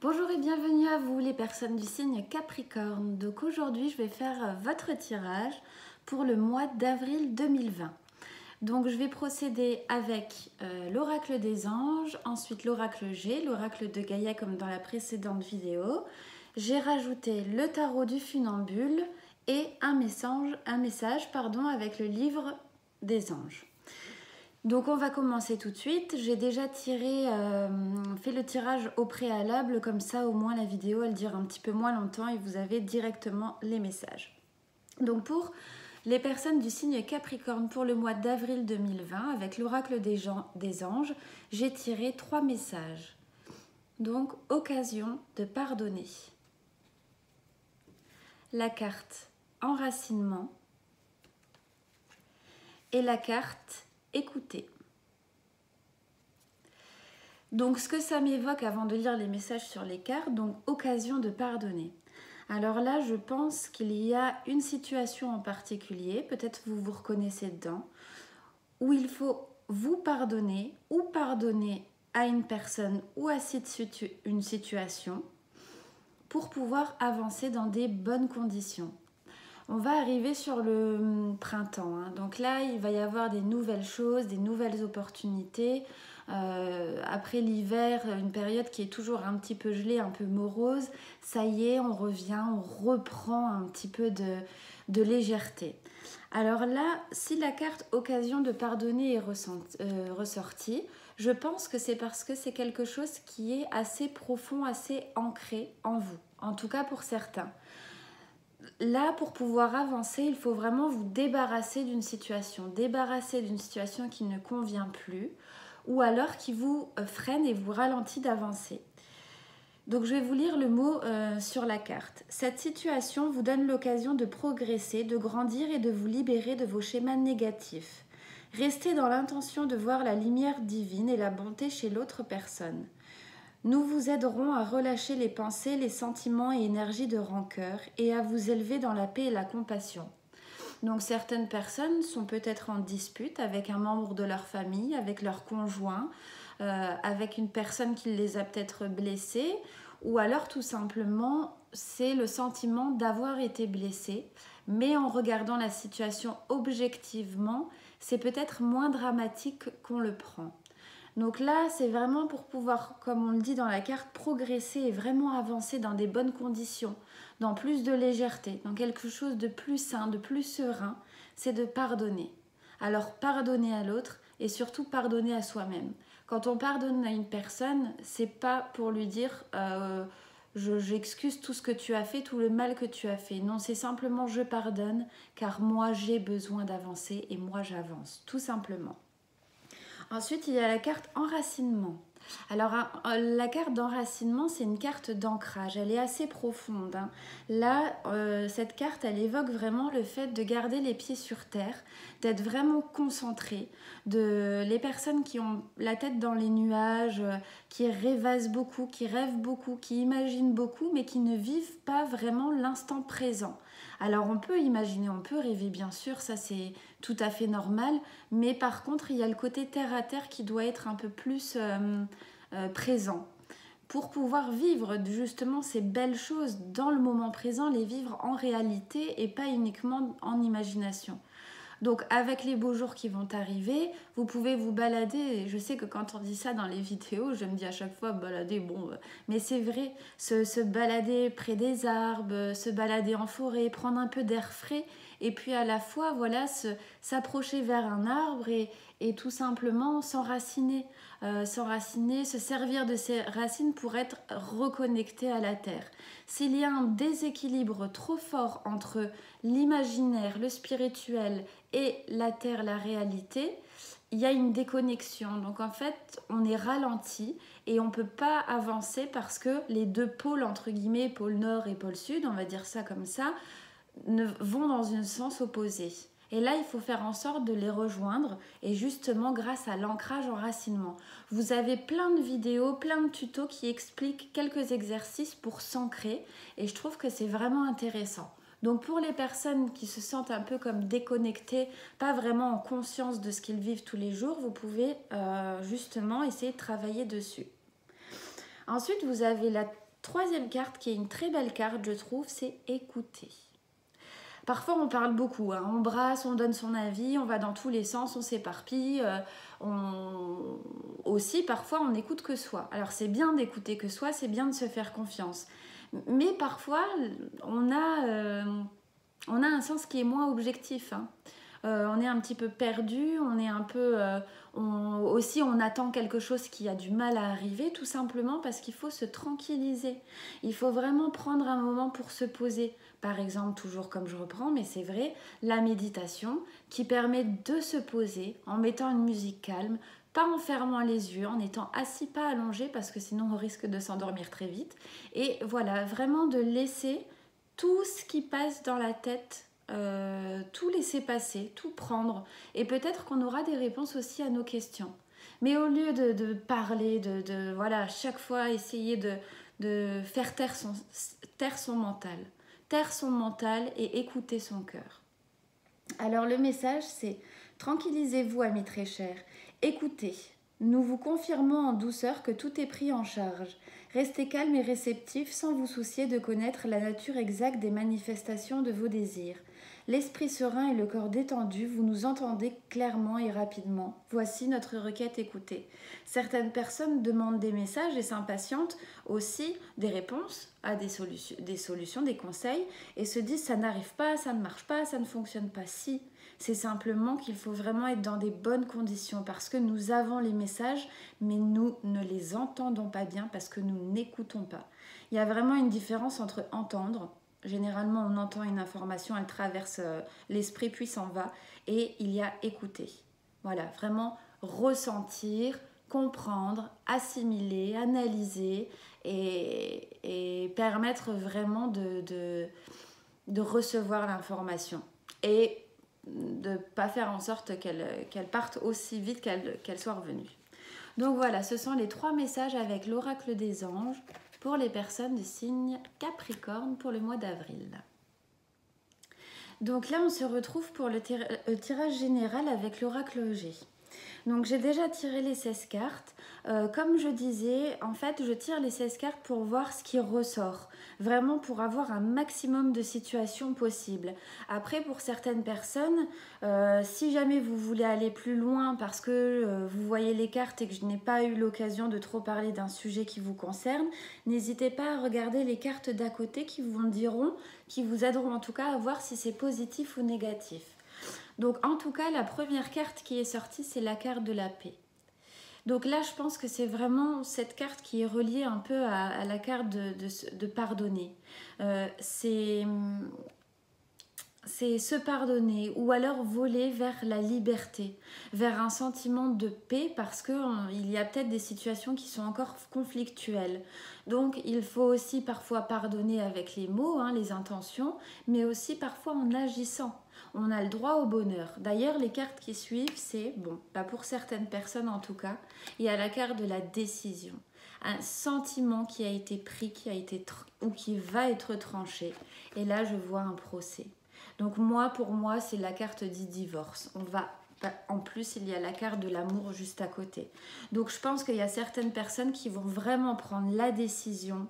Bonjour et bienvenue à vous les personnes du signe Capricorne. Donc aujourd'hui je vais faire votre tirage pour le mois d'avril 2020. Donc je vais procéder avec l'oracle des anges, ensuite l'oracle G, l'oracle de Gaïa comme dans la précédente vidéo. J'ai rajouté le tarot du funambule et un message avec le livre des anges. Donc on va commencer tout de suite. J'ai déjà fait le tirage au préalable, comme ça au moins la vidéo elle dure un petit peu moins longtemps et vous avez directement les messages. Donc pour les personnes du signe Capricorne pour le mois d'avril 2020, avec l'oracle des anges, j'ai tiré 3 messages. Donc occasion de pardonner. La carte enracinement et la carte écouter. Donc ce que ça m'évoque avant de lire les messages sur les cartes, donc occasion de pardonner. Alors là, je pense qu'il y a une situation en particulier, peut-être vous vous reconnaissez dedans, où il faut vous pardonner ou pardonner à une personne ou à une situation pour pouvoir avancer dans des bonnes conditions. On va arriver sur le printemps, hein. Donc là il va y avoir des nouvelles choses, des nouvelles opportunités. Après l'hiver, une période qui est toujours un petit peu gelée, un peu morose, ça y est, on revient, on reprend un petit peu de légèreté. Alors là, si la carte occasion de pardonner est ressortie, je pense que c'est parce que c'est quelque chose qui est assez profond, assez ancré en vous, en tout cas pour certains. Là, pour pouvoir avancer, il faut vraiment vous débarrasser d'une situation qui ne convient plus ou alors qui vous freine et vous ralentit d'avancer. Donc, je vais vous lire le mot sur la carte. Cette situation vous donne l'occasion de progresser, de grandir et de vous libérer de vos schémas négatifs. Restez dans l'intention de voir la lumière divine et la bonté chez l'autre personne. Nous vous aiderons à relâcher les pensées, les sentiments et énergies de rancœur et à vous élever dans la paix et la compassion. Donc certaines personnes sont peut-être en dispute avec un membre de leur famille, avec leur conjoint, avec une personne qui les a peut-être blessés, ou alors tout simplement c'est le sentiment d'avoir été blessé, mais en regardant la situation objectivement, c'est peut-être moins dramatique qu'on le prend. Donc là, c'est vraiment pour pouvoir, comme on le dit dans la carte, progresser et vraiment avancer dans des bonnes conditions, dans plus de légèreté, dans quelque chose de plus sain, de plus serein, c'est de pardonner. Alors pardonner à l'autre et surtout pardonner à soi-même. Quand on pardonne à une personne, c'est pas pour lui dire j'excuse tout ce que tu as fait, tout le mal que tu as fait. Non, c'est simplement je pardonne car moi j'ai besoin d'avancer et moi j'avance, tout simplement. Ensuite, il y a la carte enracinement. Alors, la carte d'enracinement, c'est une carte d'ancrage. Elle est assez profonde, hein. Là, cette carte, elle évoque vraiment le fait de garder les pieds sur terre, d'être vraiment concentré. Les personnes qui ont la tête dans les nuages, qui rêvassent beaucoup, qui rêvent beaucoup, qui imaginent beaucoup, mais qui ne vivent pas vraiment l'instant présent. Alors, on peut imaginer, on peut rêver, bien sûr, ça c'est tout à fait normal, mais par contre, il y a le côté terre à terre qui doit être un peu plus présent. Pour pouvoir vivre justement ces belles choses dans le moment présent, les vivre en réalité et pas uniquement en imagination. Donc avec les beaux jours qui vont arriver, vous pouvez vous balader. Et je sais que quand on dit ça dans les vidéos, je me dis à chaque fois balader, bon, mais c'est vrai, se balader près des arbres, se balader en forêt, prendre un peu d'air frais et puis à la fois voilà s'approcher vers un arbre et tout simplement s'enraciner, se servir de ses racines pour être reconnecté à la terre. S'il y a un déséquilibre trop fort entre l'imaginaire, le spirituel et la terre, la réalité, il y a une déconnexion. Donc en fait, on est ralenti et on ne peut pas avancer parce que les deux pôles, entre guillemets, pôle nord et pôle sud, on va dire ça comme ça, vont dans un sens opposé. Et là, il faut faire en sorte de les rejoindre et justement grâce à l'ancrage enracinement. Vous avez plein de vidéos, plein de tutos qui expliquent quelques exercices pour s'ancrer et je trouve que c'est vraiment intéressant. Donc pour les personnes qui se sentent un peu comme déconnectées, pas vraiment en conscience de ce qu'ils vivent tous les jours, vous pouvez justement essayer de travailler dessus. Ensuite, vous avez Troisième carte, qui est une très belle carte, je trouve, c'est écouter. Parfois, on parle beaucoup, hein. On brasse, on donne son avis, on va dans tous les sens, on s'éparpille. Aussi, parfois, on n'écoute que soi. Alors, c'est bien d'écouter que soi, c'est bien de se faire confiance. Mais parfois, on a un sens qui est moins objectif, hein. On est un petit peu perdu, on est un peu... aussi, on attend quelque chose qui a du mal à arriver, tout simplement parce qu'il faut se tranquilliser. Il faut vraiment prendre un moment pour se poser. Par exemple, toujours comme je reprends, mais c'est vrai, la méditation qui permet de se poser en mettant une musique calme, pas en fermant les yeux, en étant assis, pas allongé, parce que sinon on risque de s'endormir très vite. Et voilà, vraiment de laisser tout ce qui passe dans la tête, tout laisser passer, tout prendre. Et peut-être qu'on aura des réponses aussi à nos questions. Mais au lieu de parler, voilà, chaque fois essayer de faire taire son mental. Taire son mental et écouter son cœur. Alors le message, c'est: tranquillisez-vous, amis très chers. Écoutez. Nous vous confirmons en douceur que tout est pris en charge. Restez calme et réceptif sans vous soucier de connaître la nature exacte des manifestations de vos désirs. L'esprit serein et le corps détendu, vous nous entendez clairement et rapidement. Voici notre requête écoutée. Certaines personnes demandent des messages et s'impatientent aussi des réponses à des solutions, des conseils, et se disent: ça n'arrive pas, ça ne marche pas, ça ne fonctionne pas. Si, c'est simplement qu'il faut vraiment être dans des bonnes conditions, parce que nous avons les messages, mais nous ne les entendons pas bien parce que nous n'écoutons pas. Il y a vraiment une différence entre entendre. Généralement, on entend une information, elle traverse l'esprit puis s'en va. Et il y a écouter. Voilà, vraiment ressentir, comprendre, assimiler, analyser et permettre vraiment de recevoir l'information. Et de ne pas faire en sorte qu'elle parte aussi vite qu'elle soit revenue. Donc voilà, ce sont les 3 messages avec l'oracle des anges pour les personnes du signe Capricorne pour le mois d'avril. Donc là, on se retrouve pour le tirage général avec l'oracle G. Donc j'ai déjà tiré les 16 cartes. Comme je disais, en fait, je tire les 16 cartes pour voir ce qui ressort. Vraiment pour avoir un maximum de situations possibles. Après, pour certaines personnes, si jamais vous voulez aller plus loin parce que vous voyez les cartes et que je n'ai pas eu l'occasion de trop parler d'un sujet qui vous concerne, n'hésitez pas à regarder les cartes d'à côté qui vous aideront en tout cas à voir si c'est positif ou négatif. Donc en tout cas, la première carte qui est sortie, c'est la carte de la paix. Donc là, je pense que c'est vraiment cette carte qui est reliée un peu à la carte de pardonner. C'est se pardonner ou alors voler vers la liberté, vers un sentiment de paix parce qu'il y a peut-être des situations qui sont encore conflictuelles. Donc il faut aussi parfois pardonner avec les mots, hein, les intentions, mais aussi parfois en agissant. On a le droit au bonheur. D'ailleurs, les cartes qui suivent, c'est, bon, pas pour certaines personnes en tout cas, il y a la carte de la décision. Un sentiment qui a été pris, ou qui va être tranché. Et là, je vois un procès. Donc pour moi, c'est la carte du divorce. En plus, il y a la carte de l'amour juste à côté. Donc je pense qu'il y a certaines personnes qui vont vraiment prendre la décision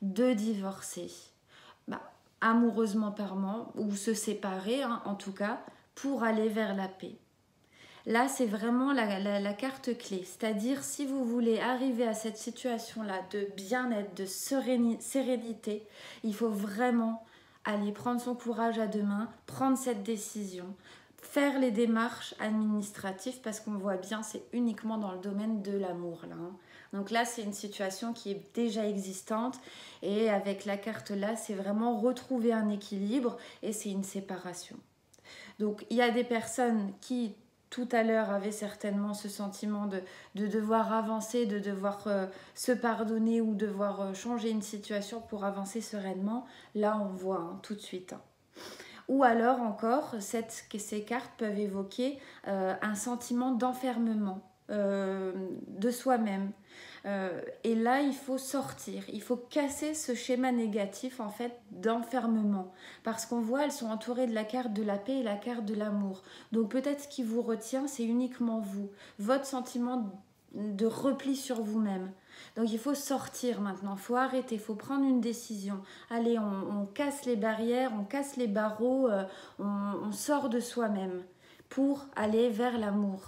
de divorcer. Amoureusement parlant, ou se séparer, hein, en tout cas, pour aller vers la paix. Là, c'est vraiment la carte clé. C'est-à-dire, si vous voulez arriver à cette situation-là de bien-être, de sérénité, il faut vraiment aller prendre son courage à 2 mains, prendre cette décision, faire les démarches administratives, parce qu'on voit bien, c'est uniquement dans le domaine de l'amour, là, hein. Donc là, c'est une situation qui est déjà existante et avec la carte là, c'est vraiment retrouver un équilibre et c'est une séparation. Donc il y a des personnes qui tout à l'heure avaient certainement ce sentiment de devoir avancer, de devoir se pardonner ou devoir changer une situation pour avancer sereinement. Là, on voit, hein, tout de suite, hein. Ou alors encore, ces cartes peuvent évoquer un sentiment d'enfermement de soi-même. Et là, il faut sortir, il faut casser ce schéma négatif en fait d'enfermement. Parce qu'on voit, elles sont entourées de la carte de la paix et la carte de l'amour. Donc peut-être ce qui vous retient, c'est uniquement vous, votre sentiment de repli sur vous-même. Donc il faut sortir maintenant, il faut arrêter, il faut prendre une décision. Allez, on casse les barrières, on casse les barreaux, on sort de soi-même pour aller vers l'amour.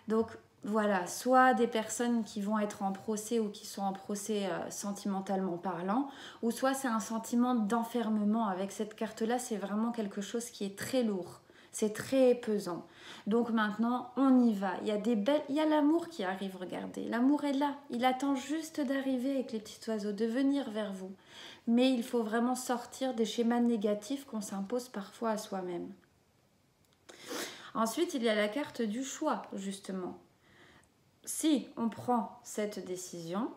Donc voilà, soit des personnes qui vont être en procès ou qui sont en procès sentimentalement parlant, ou soit c'est un sentiment d'enfermement. Avec cette carte-là, c'est vraiment quelque chose qui est très lourd, c'est très pesant. Donc maintenant, on y va. Il y a l'amour qui arrive, regardez. L'amour est là, il attend juste d'arriver avec les petits oiseaux, de venir vers vous. Mais il faut vraiment sortir des schémas négatifs qu'on s'impose parfois à soi-même. Ensuite, il y a la carte du choix, justement. Si on prend cette décision,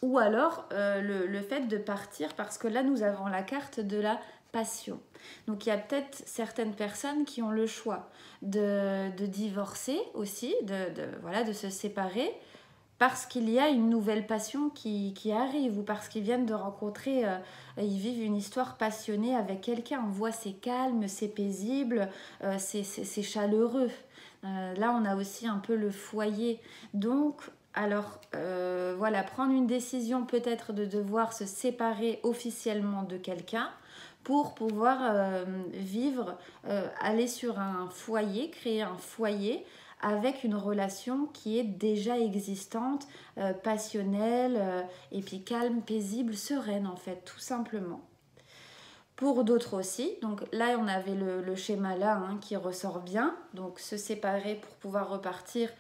ou alors le fait de partir, parce que là, nous avons la carte de la passion. Donc, il y a peut-être certaines personnes qui ont le choix de divorcer aussi, de se séparer, parce qu'il y a une nouvelle passion qui arrive, ou parce qu'ils viennent de rencontrer, ils vivent une histoire passionnée avec quelqu'un. On voit c'est calme, c'est paisible, c'est chaleureux. Là, on a aussi un peu le foyer. Donc, alors, voilà, prendre une décision peut-être de devoir se séparer officiellement de quelqu'un pour pouvoir vivre, aller sur un foyer, créer un foyer avec une relation qui est déjà existante, passionnelle, et puis calme, paisible, sereine en fait, tout simplement. Pour d'autres aussi, donc là on avait le schéma là qui ressort bien, donc se séparer pour pouvoir repartir.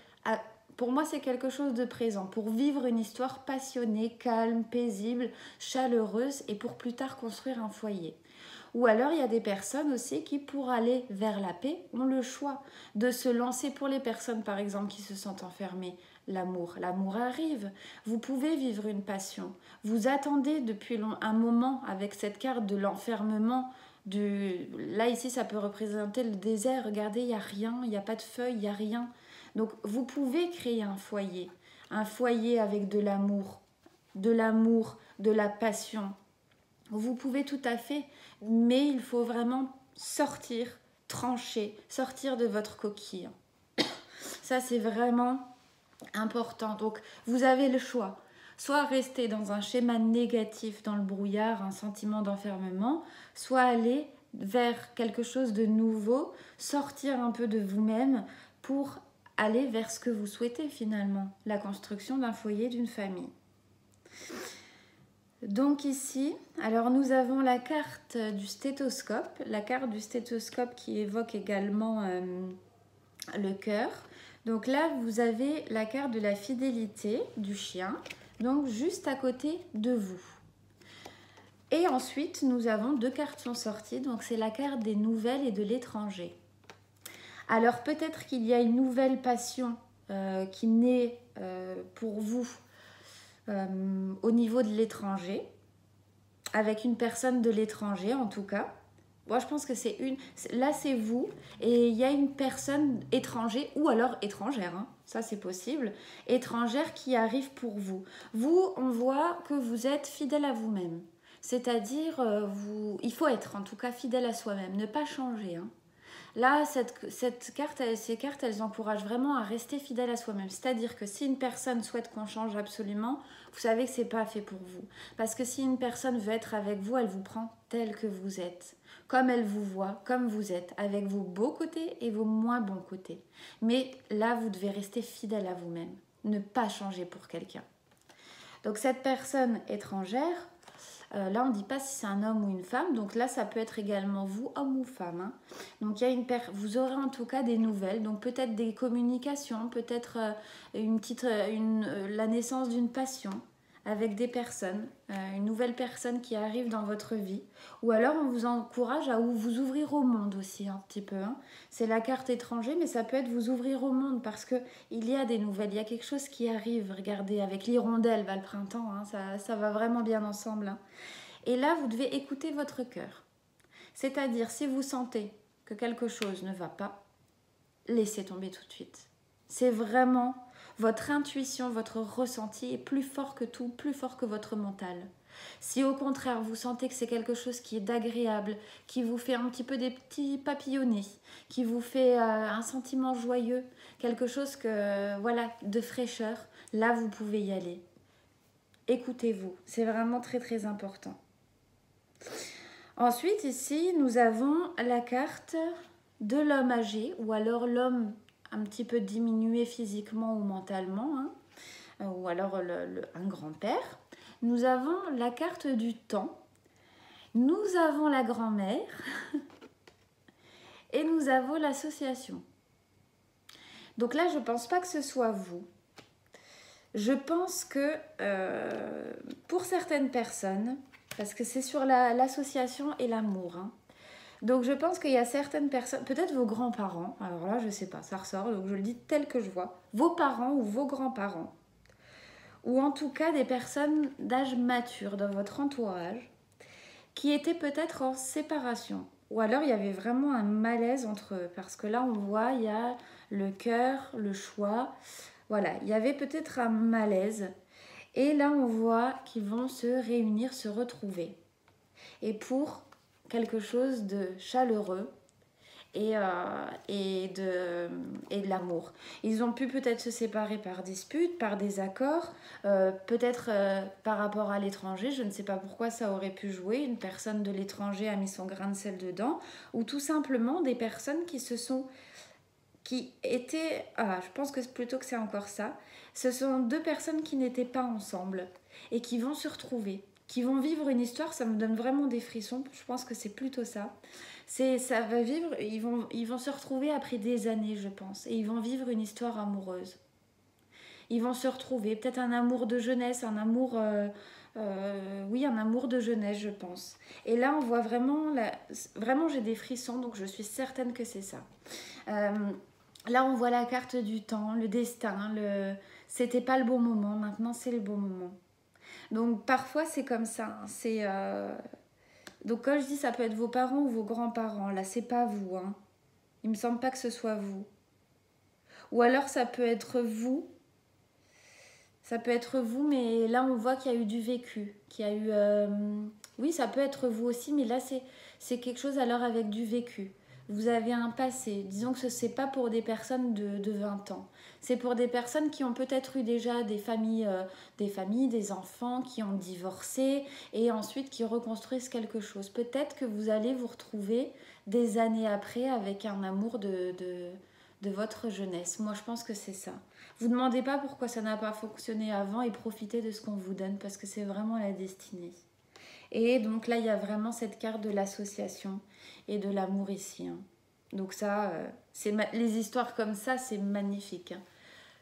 Pour moi c'est quelque chose de présent, pour vivre une histoire passionnée, calme, paisible, chaleureuse et pour plus tard construire un foyer. Ou alors il y a des personnes aussi qui pour aller vers la paix ont le choix de se lancer. Pour les personnes par exemple qui se sentent enfermées, l'amour arrive, vous pouvez vivre une passion, vous attendez depuis un moment avec cette carte de l'enfermement, là ici ça peut représenter le désert, regardez il n'y a rien, il n'y a pas de feuilles, il n'y a rien, donc vous pouvez créer un foyer avec de l'amour, de la passion, vous pouvez tout à fait, mais il faut vraiment sortir, trancher, sortir de votre coquille, ça c'est vraiment important. Donc vous avez le choix, soit rester dans un schéma négatif, dans le brouillard, un sentiment d'enfermement, soit aller vers quelque chose de nouveau, sortir un peu de vous-même pour aller vers ce que vous souhaitez finalement, la construction d'un foyer, d'une famille. Donc ici, alors nous avons la carte du stéthoscope, qui évoque également le cœur. Donc là, vous avez la carte de la fidélité du chien, donc juste à côté de vous. Et ensuite, nous avons deux cartes qui sont sorties, donc c'est la carte des nouvelles et de l'étranger. Alors peut-être qu'il y a une nouvelle passion qui naît pour vous au niveau de l'étranger, avec une personne de l'étranger en tout cas. Moi, je pense que là, c'est vous, et il y a une personne étrangère, ou alors étrangère, ça c'est possible, étrangère qui arrive pour vous. Vous, on voit que vous êtes fidèle à vous-même. C'est-à-dire, il faut être en tout cas fidèle à soi-même, ne pas changer. Là, ces cartes, elles encouragent vraiment à rester fidèle à soi-même. C'est-à-dire que si une personne souhaite qu'on change absolument, vous savez que ce n'est pas fait pour vous. Parce que si une personne veut être avec vous, elle vous prend tel que vous êtes. Comme elle vous voit, comme vous êtes, avec vos beaux côtés et vos moins bons côtés. Mais là, vous devez rester fidèle à vous-même. Ne pas changer pour quelqu'un. Donc cette personne étrangère, là on ne dit pas si c'est un homme ou une femme, donc là ça peut être également vous, homme ou femme. Donc il y a vous aurez en tout cas des nouvelles, donc peut-être des communications, peut-être la naissance d'une passion avec des personnes, une nouvelle personne qui arrive dans votre vie, ou alors on vous encourage à vous ouvrir au monde aussi un petit peu. C'est la carte étranger, mais ça peut être vous ouvrir au monde parce que il y a des nouvelles, il y a quelque chose qui arrive. Regardez, avec l'hirondelle va le printemps, ça va vraiment bien ensemble. Et là, vous devez écouter votre cœur. C'est-à-dire, si vous sentez que quelque chose ne va pas, laissez tomber tout de suite. C'est vraiment votre intuition, votre ressenti est plus fort que tout, plus fort que votre mental. Si au contraire vous sentez que c'est quelque chose qui est d'agréable, qui vous fait un petit peu des petits papillonnés, qui vous fait un sentiment joyeux, quelque chose de fraîcheur, Là, vous pouvez y aller. Écoutez-vous, c'est vraiment très très important. Ensuite, ici, nous avons la carte de l'homme âgé, ou alors l'homme un petit peu diminué physiquement ou mentalement, hein, ou alors un grand-père. Nous avons la carte du temps, nous avons la grand-mère et nous avons l'association. Donc là, je ne pense pas que ce soit vous. Je pense que pour certaines personnes, parce que c'est sur l'association et l'amour, hein, donc je pense qu'il y a certaines personnes, peut-être vos grands-parents, alors là je ne sais pas, ça ressort, donc je le dis tel que je vois, vos parents ou vos grands-parents, ou en tout cas des personnes d'âge mature dans votre entourage, qui étaient peut-être en séparation. Ou alors il y avait vraiment un malaise entre eux, parce que là on voit, il y a le cœur, le choix, voilà, il y avait peut-être un malaise. Et là on voit qu'ils vont se réunir, se retrouver. Et pour quelque chose de chaleureux et de l'amour. Ils ont pu peut-être se séparer par dispute, par désaccord, peut-être par rapport à l'étranger, je ne sais pas pourquoi ça aurait pu jouer, une personne de l'étranger a mis son grain de sel dedans, ou tout simplement des personnes qui étaient, je pense que plutôt que c'est encore ça, ce sont deux personnes qui n'étaient pas ensemble et qui vont se retrouver, qui vont vivre une histoire, ça me donne vraiment des frissons, je pense que c'est plutôt ça. Ça va vivre, ils vont se retrouver après des années, je pense, et ils vont vivre une histoire amoureuse. Ils vont se retrouver, peut-être un amour de jeunesse, un amour, oui, un amour de jeunesse, je pense. Et là, on voit vraiment j'ai des frissons, donc je suis certaine que c'est ça. Là, on voit la carte du temps, le destin, c'était pas le bon moment, maintenant c'est le bon moment. Donc parfois c'est comme ça, donc quand je dis ça peut être vos parents ou vos grands-parents, là c'est pas vous, hein. Il me semble pas que ce soit vous. Ou alors ça peut être vous, mais là on voit qu'il y a eu du vécu, qu'il y a eu, oui ça peut être vous aussi, mais là c'est quelque chose alors avec du vécu. Vous avez un passé, disons que ce n'est pas pour des personnes de 20 ans. C'est pour des personnes qui ont peut-être eu déjà des familles, des enfants, qui ont divorcé et ensuite qui reconstruisent quelque chose. Peut-être que vous allez vous retrouver des années après avec un amour de votre jeunesse. Moi, je pense que c'est ça. Vous ne demandez pas pourquoi ça n'a pas fonctionné avant et profitez de ce qu'on vous donne parce que c'est vraiment la destinée. Et donc là, il y a vraiment cette carte de l'association et de l'amour ici. Hein. Donc ça, les histoires comme ça, c'est magnifique. Hein.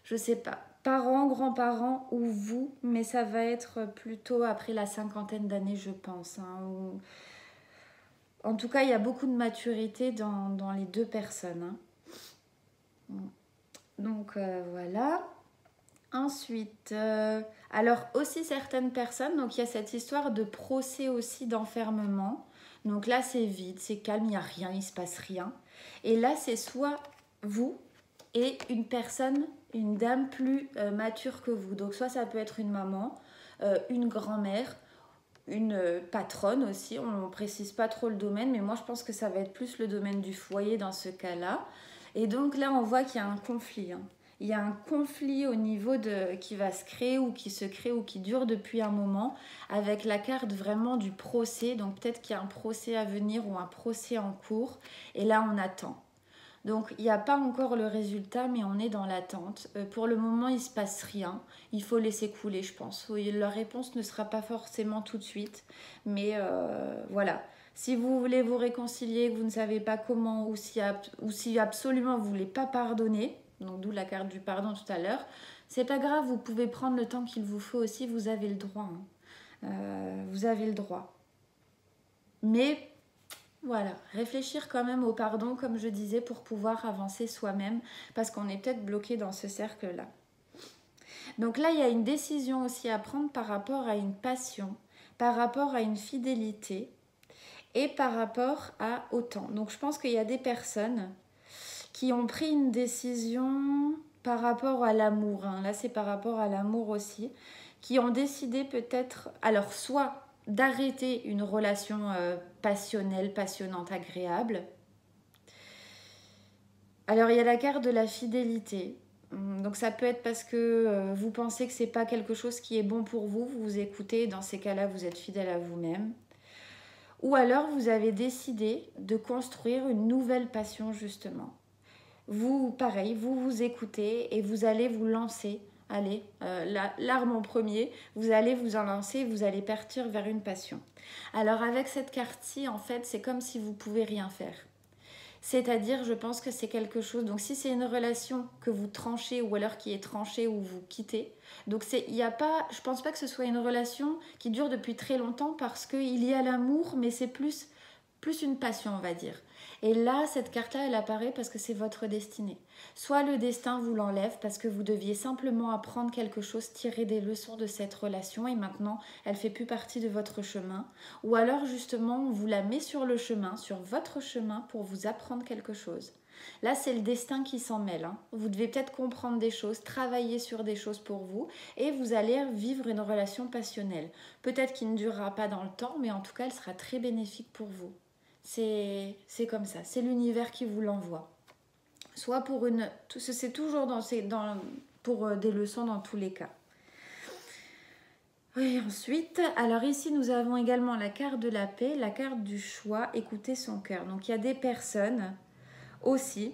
Je sais pas, parents, grands-parents ou vous, mais ça va être plutôt après la 50aine d'années, je pense. Hein, en tout cas, il y a beaucoup de maturité dans les deux personnes. Hein. Donc voilà. Ensuite, alors aussi certaines personnes, donc il y a cette histoire de procès aussi d'enfermement. Donc là, c'est vide, c'est calme, il n'y a rien, il ne se passe rien. Et là, c'est soit vous et une personne, une dame plus mature que vous. Donc soit ça peut être une maman, une grand-mère, une patronne aussi. On ne précise pas trop le domaine, mais moi je pense que ça va être plus le domaine du foyer dans ce cas-là. Et donc là, on voit qu'il y a un conflit. Hein. Il y a un conflit au niveau qui va se créer ou qui se crée ou qui dure depuis un moment avec la carte vraiment du procès. Donc peut-être qu'il y a un procès à venir ou un procès en cours. Et là, on attend. Donc il n'y a pas encore le résultat, mais on est dans l'attente. Pour le moment, il ne se passe rien. Il faut laisser couler, je pense. La réponse ne sera pas forcément tout de suite. Mais voilà. Si vous voulez vous réconcilier, que vous ne savez pas comment, ou si absolument vous ne voulez pas pardonner, donc d'où la carte du pardon tout à l'heure, c'est pas grave, vous pouvez prendre le temps qu'il vous faut aussi, vous avez le droit. Hein. Vous avez le droit. Mais voilà, réfléchir quand même au pardon, comme je disais, pour pouvoir avancer soi-même, parce qu'on est peut-être bloqué dans ce cercle-là. Donc là, il y a une décision aussi à prendre par rapport à une passion, par rapport à une fidélité et par rapport au temps. Donc je pense qu'il y a des personnes qui ont pris une décision par rapport à l'amour. Hein. Là, c'est par rapport à l'amour aussi, qui ont décidé peut-être, alors soit d'arrêter une relation passionnelle, passionnante, agréable. Alors, il y a la carte de la fidélité. Donc ça peut être parce que vous pensez que c'est pas quelque chose qui est bon pour vous, vous vous écoutez, dans ces cas-là, vous êtes fidèle à vous-même. Ou alors vous avez décidé de construire une nouvelle passion justement. Vous, pareil, vous vous écoutez et vous allez vous lancer. Allez, l'arme en premier, vous allez vous en lancer, vous allez partir vers une passion. Alors avec cette carte-ci, en fait, c'est comme si vous pouvez rien faire. C'est-à-dire, je pense que c'est quelque chose... Donc, si c'est une relation que vous tranchez ou alors qui est tranchée ou vous quittez, donc il y a pas... Je pense pas que ce soit une relation qui dure depuis très longtemps parce qu'il y a l'amour, mais c'est plus une passion, on va dire. Et là, cette carte-là, elle apparaît parce que c'est votre destinée. Soit le destin vous l'enlève parce que vous deviez simplement apprendre quelque chose, tirer des leçons de cette relation et maintenant, elle fait plus partie de votre chemin. Ou alors, justement, on vous la met sur le chemin, sur votre chemin pour vous apprendre quelque chose. Là, c'est le destin qui s'en mêle. Vous devez peut-être comprendre des choses, travailler sur des choses pour vous et vous allez vivre une relation passionnelle. Peut-être qu'il ne durera pas dans le temps, mais en tout cas, elle sera très bénéfique pour vous. C'est comme ça, c'est l'univers qui vous l'envoie. Soit pour une... C'est toujours pour des leçons dans tous les cas. Oui, ensuite, alors ici nous avons également la carte de la paix, la carte du choix, écouter son cœur. Donc il y a des personnes aussi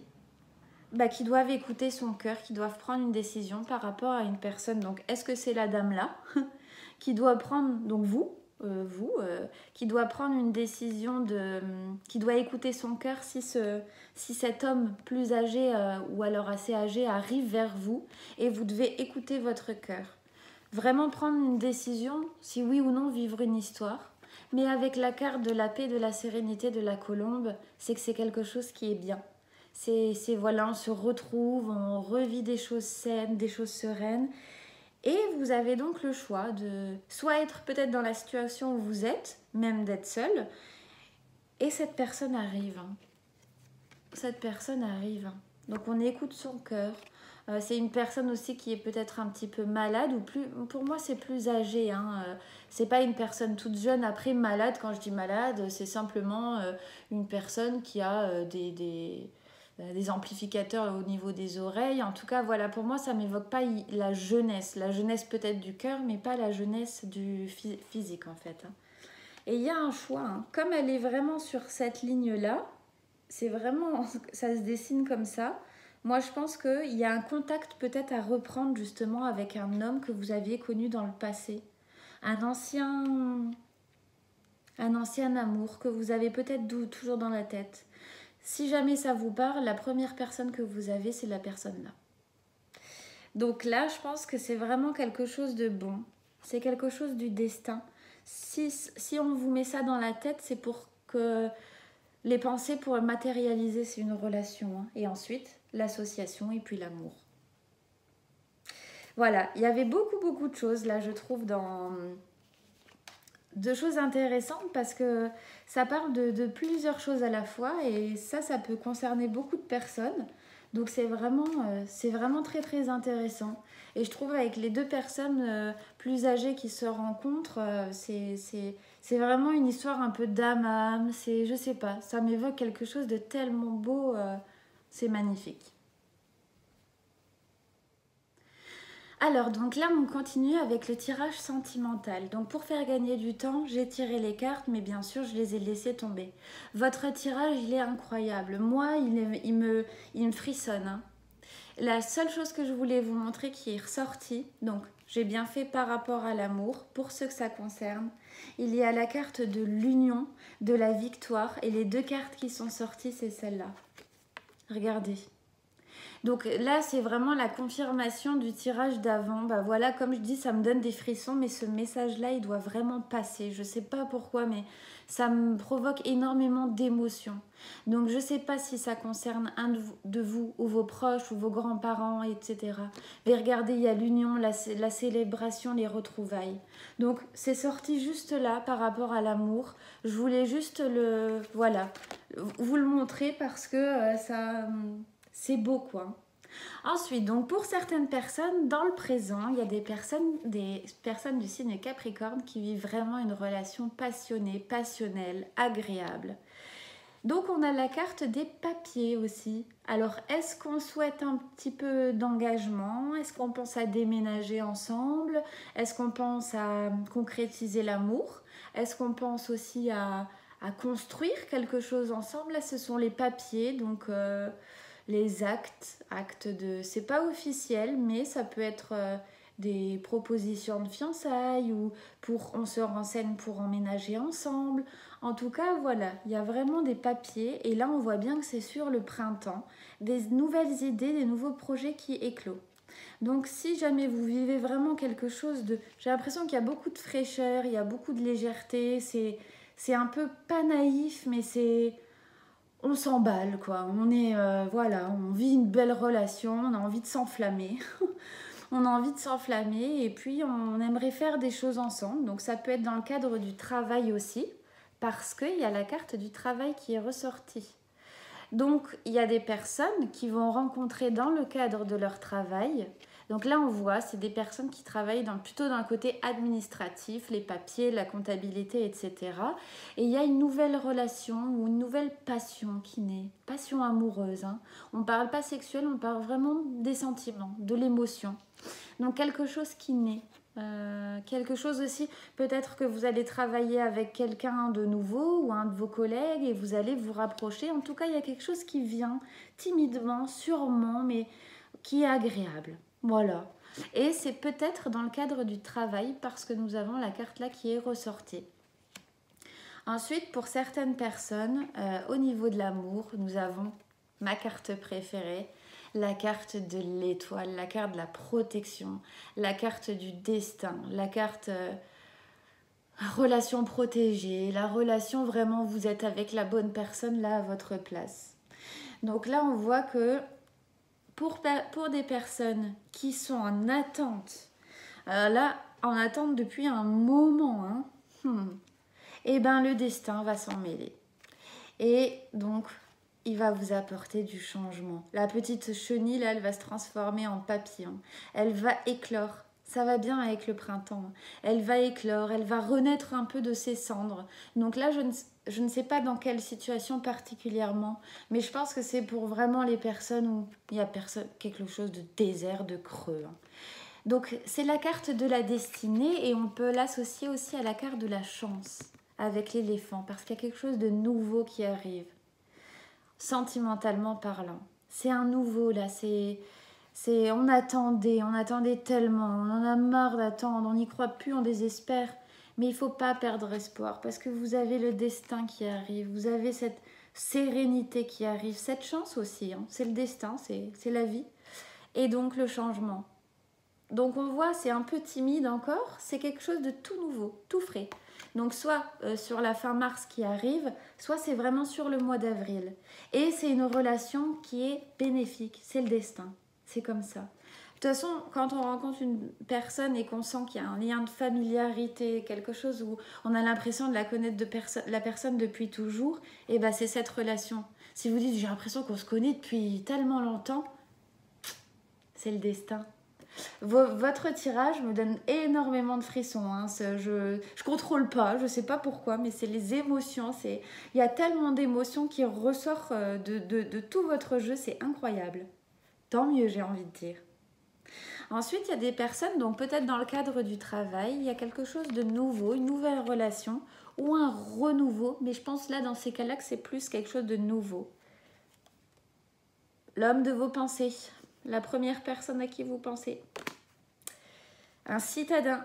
qui doivent écouter son cœur, qui doivent prendre une décision par rapport à une personne. Donc est-ce que c'est la dame là qui doit prendre, donc qui doit prendre une décision qui doit écouter son cœur si cet homme plus âgé ou alors assez âgé arrive vers vous et vous devez écouter votre cœur. Vraiment prendre une décision, si oui ou non vivre une histoire. Mais avec la carte de la paix, de la sérénité, de la colombe, c'est que c'est quelque chose qui est bien. Voilà, on se retrouve, on revit des choses saines, des choses sereines. Et vous avez donc le choix de soit être peut-être dans la situation où vous êtes, même d'être seul, et cette personne arrive. Cette personne arrive. Donc on écoute son cœur. C'est une personne aussi qui est peut-être un petit peu malade, ou plus, pour moi c'est plus âgé. C'est pas une personne toute jeune. Après, malade, quand je dis malade, c'est simplement une personne qui a des amplificateurs au niveau des oreilles. En tout cas, voilà, pour moi, ça ne m'évoque pas la jeunesse. La jeunesse peut-être du cœur, mais pas la jeunesse du physique, en fait. Et il y a un choix. Comme elle est vraiment sur cette ligne-là, c'est vraiment... Ça se dessine comme ça. Moi, je pense qu'il y a un contact peut-être à reprendre, justement, avec un homme que vous aviez connu dans le passé. Un ancien amour que vous avez peut-être toujours dans la tête. Si jamais ça vous parle, la première personne que vous avez, c'est la personne là. Donc là, je pense que c'est vraiment quelque chose de bon. C'est quelque chose du destin. Si on vous met ça dans la tête, c'est pour que les pensées pour matérialiser, c'est une relation. Et ensuite, l'association et puis l'amour. Voilà, il y avait beaucoup de choses là, je trouve, de choses intéressantes parce que ça parle de plusieurs choses à la fois et ça peut concerner beaucoup de personnes. Donc c'est vraiment très intéressant. Et je trouve avec les deux personnes plus âgées qui se rencontrent, c'est vraiment une histoire un peu d'âme à âme. Je sais pas, ça m'évoque quelque chose de tellement beau, c'est magnifique. Alors, donc là, on continue avec le tirage sentimental. Donc, pour faire gagner du temps, j'ai tiré les cartes, mais bien sûr, je les ai laissées tomber. Votre tirage, il est incroyable. Moi, il me frissonne. La seule chose que je voulais vous montrer qui est ressortie, donc j'ai bien fait par rapport à l'amour, pour ceux que ça concerne, il y a la carte de l'union, de la victoire, et les deux cartes qui sont sorties, c'est celle-là. Regardez. Donc là, c'est vraiment la confirmation du tirage d'avant. Voilà, comme je dis, ça me donne des frissons, mais ce message-là, il doit vraiment passer. Je ne sais pas pourquoi, mais ça me provoque énormément d'émotions. Donc je ne sais pas si ça concerne un de vous, ou vos proches, ou vos grands-parents, etc. Mais regardez, il y a l'union, la célébration, les retrouvailles. Donc c'est sorti juste là par rapport à l'amour. Je voulais juste vous le montrer parce que c'est beau, quoi. Ensuite, donc pour certaines personnes, dans le présent, il y a des personnes du signe Capricorne qui vivent vraiment une relation passionnée, passionnelle, agréable. Donc on a la carte des papiers aussi. Alors est-ce qu'on souhaite un petit peu d'engagement? Est-ce qu'on pense à déménager ensemble? Est-ce qu'on pense à concrétiser l'amour? Est-ce qu'on pense aussi à construire quelque chose ensemble? Là ce sont les papiers, donc les actes de... C'est pas officiel, mais ça peut être des propositions de fiançailles ou pour on se renseigne pour emménager ensemble. En tout cas, voilà, il y a vraiment des papiers et là on voit bien que c'est sur le printemps, des nouvelles idées, des nouveaux projets qui éclosent. Donc si jamais vous vivez vraiment quelque chose de... J'ai l'impression qu'il y a beaucoup de fraîcheur, il y a beaucoup de légèreté, c'est un peu pas naïf, mais c'est... On s'emballe quoi, on est... voilà, on vit une belle relation, on a envie de s'enflammer. On a envie de s'enflammer et puis on aimerait faire des choses ensemble. Donc ça peut être dans le cadre du travail aussi, parce qu'il y a la carte du travail qui est ressortie. Donc il y a des personnes qui vont rencontrer dans le cadre de leur travail. Donc là on voit, c'est des personnes qui travaillent plutôt dans le côté administratif, les papiers, la comptabilité, etc. Et il y a une nouvelle relation ou une nouvelle passion qui naît, passion amoureuse. Hein. On ne parle pas sexuel, on parle vraiment des sentiments, de l'émotion. Donc quelque chose qui naît. Quelque chose aussi, peut-être que vous allez travailler avec quelqu'un de nouveau ou un de vos collègues et vous allez vous rapprocher. En tout cas, il y a quelque chose qui vient timidement, sûrement, mais qui est agréable. Voilà. Et c'est peut-être dans le cadre du travail parce que nous avons la carte là qui est ressortie. Ensuite, pour certaines personnes, au niveau de l'amour, nous avons ma carte préférée, la carte de l'étoile, la carte de la protection, la carte du destin, la carte relation protégée, la relation vraiment vous êtes avec la bonne personne là à votre place. Donc là on voit que pour des personnes qui sont en attente, là en attente depuis un moment, et ben le destin va s'en mêler. Et donc il va vous apporter du changement. La petite chenille, là, elle va se transformer en papillon. Elle va éclore. Ça va bien avec le printemps. Elle va éclore, elle va renaître un peu de ses cendres. Donc là, je ne sais pas dans quelle situation particulièrement, mais je pense que c'est pour vraiment les personnes où il y a quelque chose de désert, de creux. Donc c'est la carte de la destinée et on peut l'associer aussi à la carte de la chance avec l'éléphant parce qu'il y a quelque chose de nouveau qui arrive. Sentimentalement parlant. C'est un nouveau là, on attendait tellement, on en a marre d'attendre, on n'y croit plus, on désespère. Mais il ne faut pas perdre espoir parce que vous avez le destin qui arrive, vous avez cette sérénité qui arrive, cette chance aussi, hein. C'est le destin, c'est la vie. Et donc le changement. Donc on voit, c'est un peu timide encore, c'est quelque chose de tout nouveau, tout frais. Donc soit sur la fin mars qui arrive, soit c'est vraiment sur le mois d'avril. Et c'est une relation qui est bénéfique, c'est le destin, c'est comme ça. De toute façon, quand on rencontre une personne et qu'on sent qu'il y a un lien de familiarité, quelque chose où on a l'impression de la connaître la personne depuis toujours, et ben c'est cette relation. Si vous dites j'ai l'impression qu'on se connaît depuis tellement longtemps, c'est le destin. Votre tirage me donne énormément de frissons. Hein. Je contrôle pas, je sais pas pourquoi, mais c'est les émotions. Il y a tellement d'émotions qui ressortent de tout votre jeu, c'est incroyable. Tant mieux, j'ai envie de dire. Ensuite, il y a des personnes, donc peut-être dans le cadre du travail, il y a quelque chose de nouveau, une nouvelle relation ou un renouveau, mais je pense là, dans ces cas-là, que c'est plus quelque chose de nouveau. L'homme de vos pensées. La première personne à qui vous pensez. Un citadin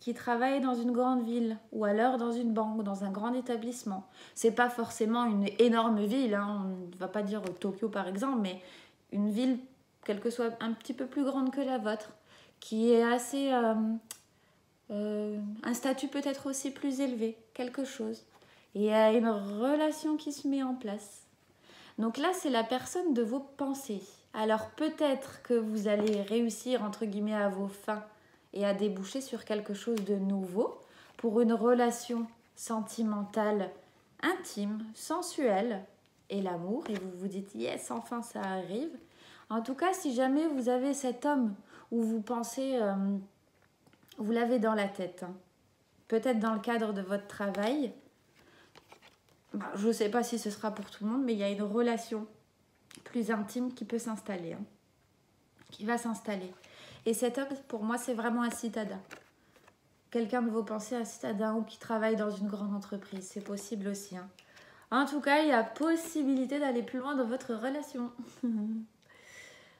qui travaille dans une grande ville ou alors dans une banque, dans un grand établissement. C'est pas forcément une énorme ville, hein. On ne va pas dire Tokyo par exemple, mais une ville, quelle que soit un petit peu plus grande que la vôtre, qui est assez... un statut peut-être aussi plus élevé, quelque chose. Et il y a une relation qui se met en place. Donc là, c'est la personne de vos pensées. Alors peut-être que vous allez réussir, entre guillemets, à vos fins et à déboucher sur quelque chose de nouveau pour une relation sentimentale, intime, sensuelle et l'amour. Et vous vous dites, yes, enfin ça arrive. En tout cas, si jamais vous avez cet homme où vous pensez, vous l'avez dans la tête, hein, peut-être dans le cadre de votre travail, je ne sais pas si ce sera pour tout le monde, mais il y a une relation plus intime qui peut s'installer, hein, qui va s'installer. Et cet homme, pour moi, c'est vraiment un citadin. Quelqu'un de vos pensées, un citadin ou qui travaille dans une grande entreprise, c'est possible aussi. Hein. En tout cas, il y a possibilité d'aller plus loin dans votre relation.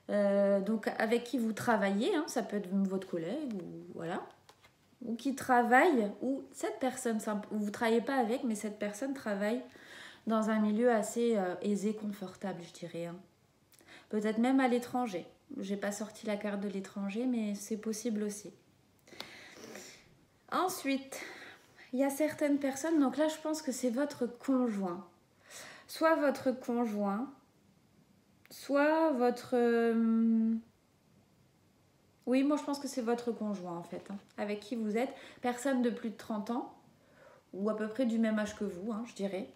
Donc, avec qui vous travaillez, hein, ça peut être votre collègue, ou voilà, ou qui travaille, ou cette personne, vous ne travaillez pas avec, mais cette personne travaille dans un milieu assez aisé, confortable, je dirais. Hein. Peut-être même à l'étranger. J'ai pas sorti la carte de l'étranger, mais c'est possible aussi. Ensuite, il y a certaines personnes, donc là je pense que c'est votre conjoint. Soit votre conjoint, soit votre... Oui, moi je pense que c'est votre conjoint en fait, hein, avec qui vous êtes. Personne de plus de 30 ans, ou à peu près du même âge que vous, hein, je dirais.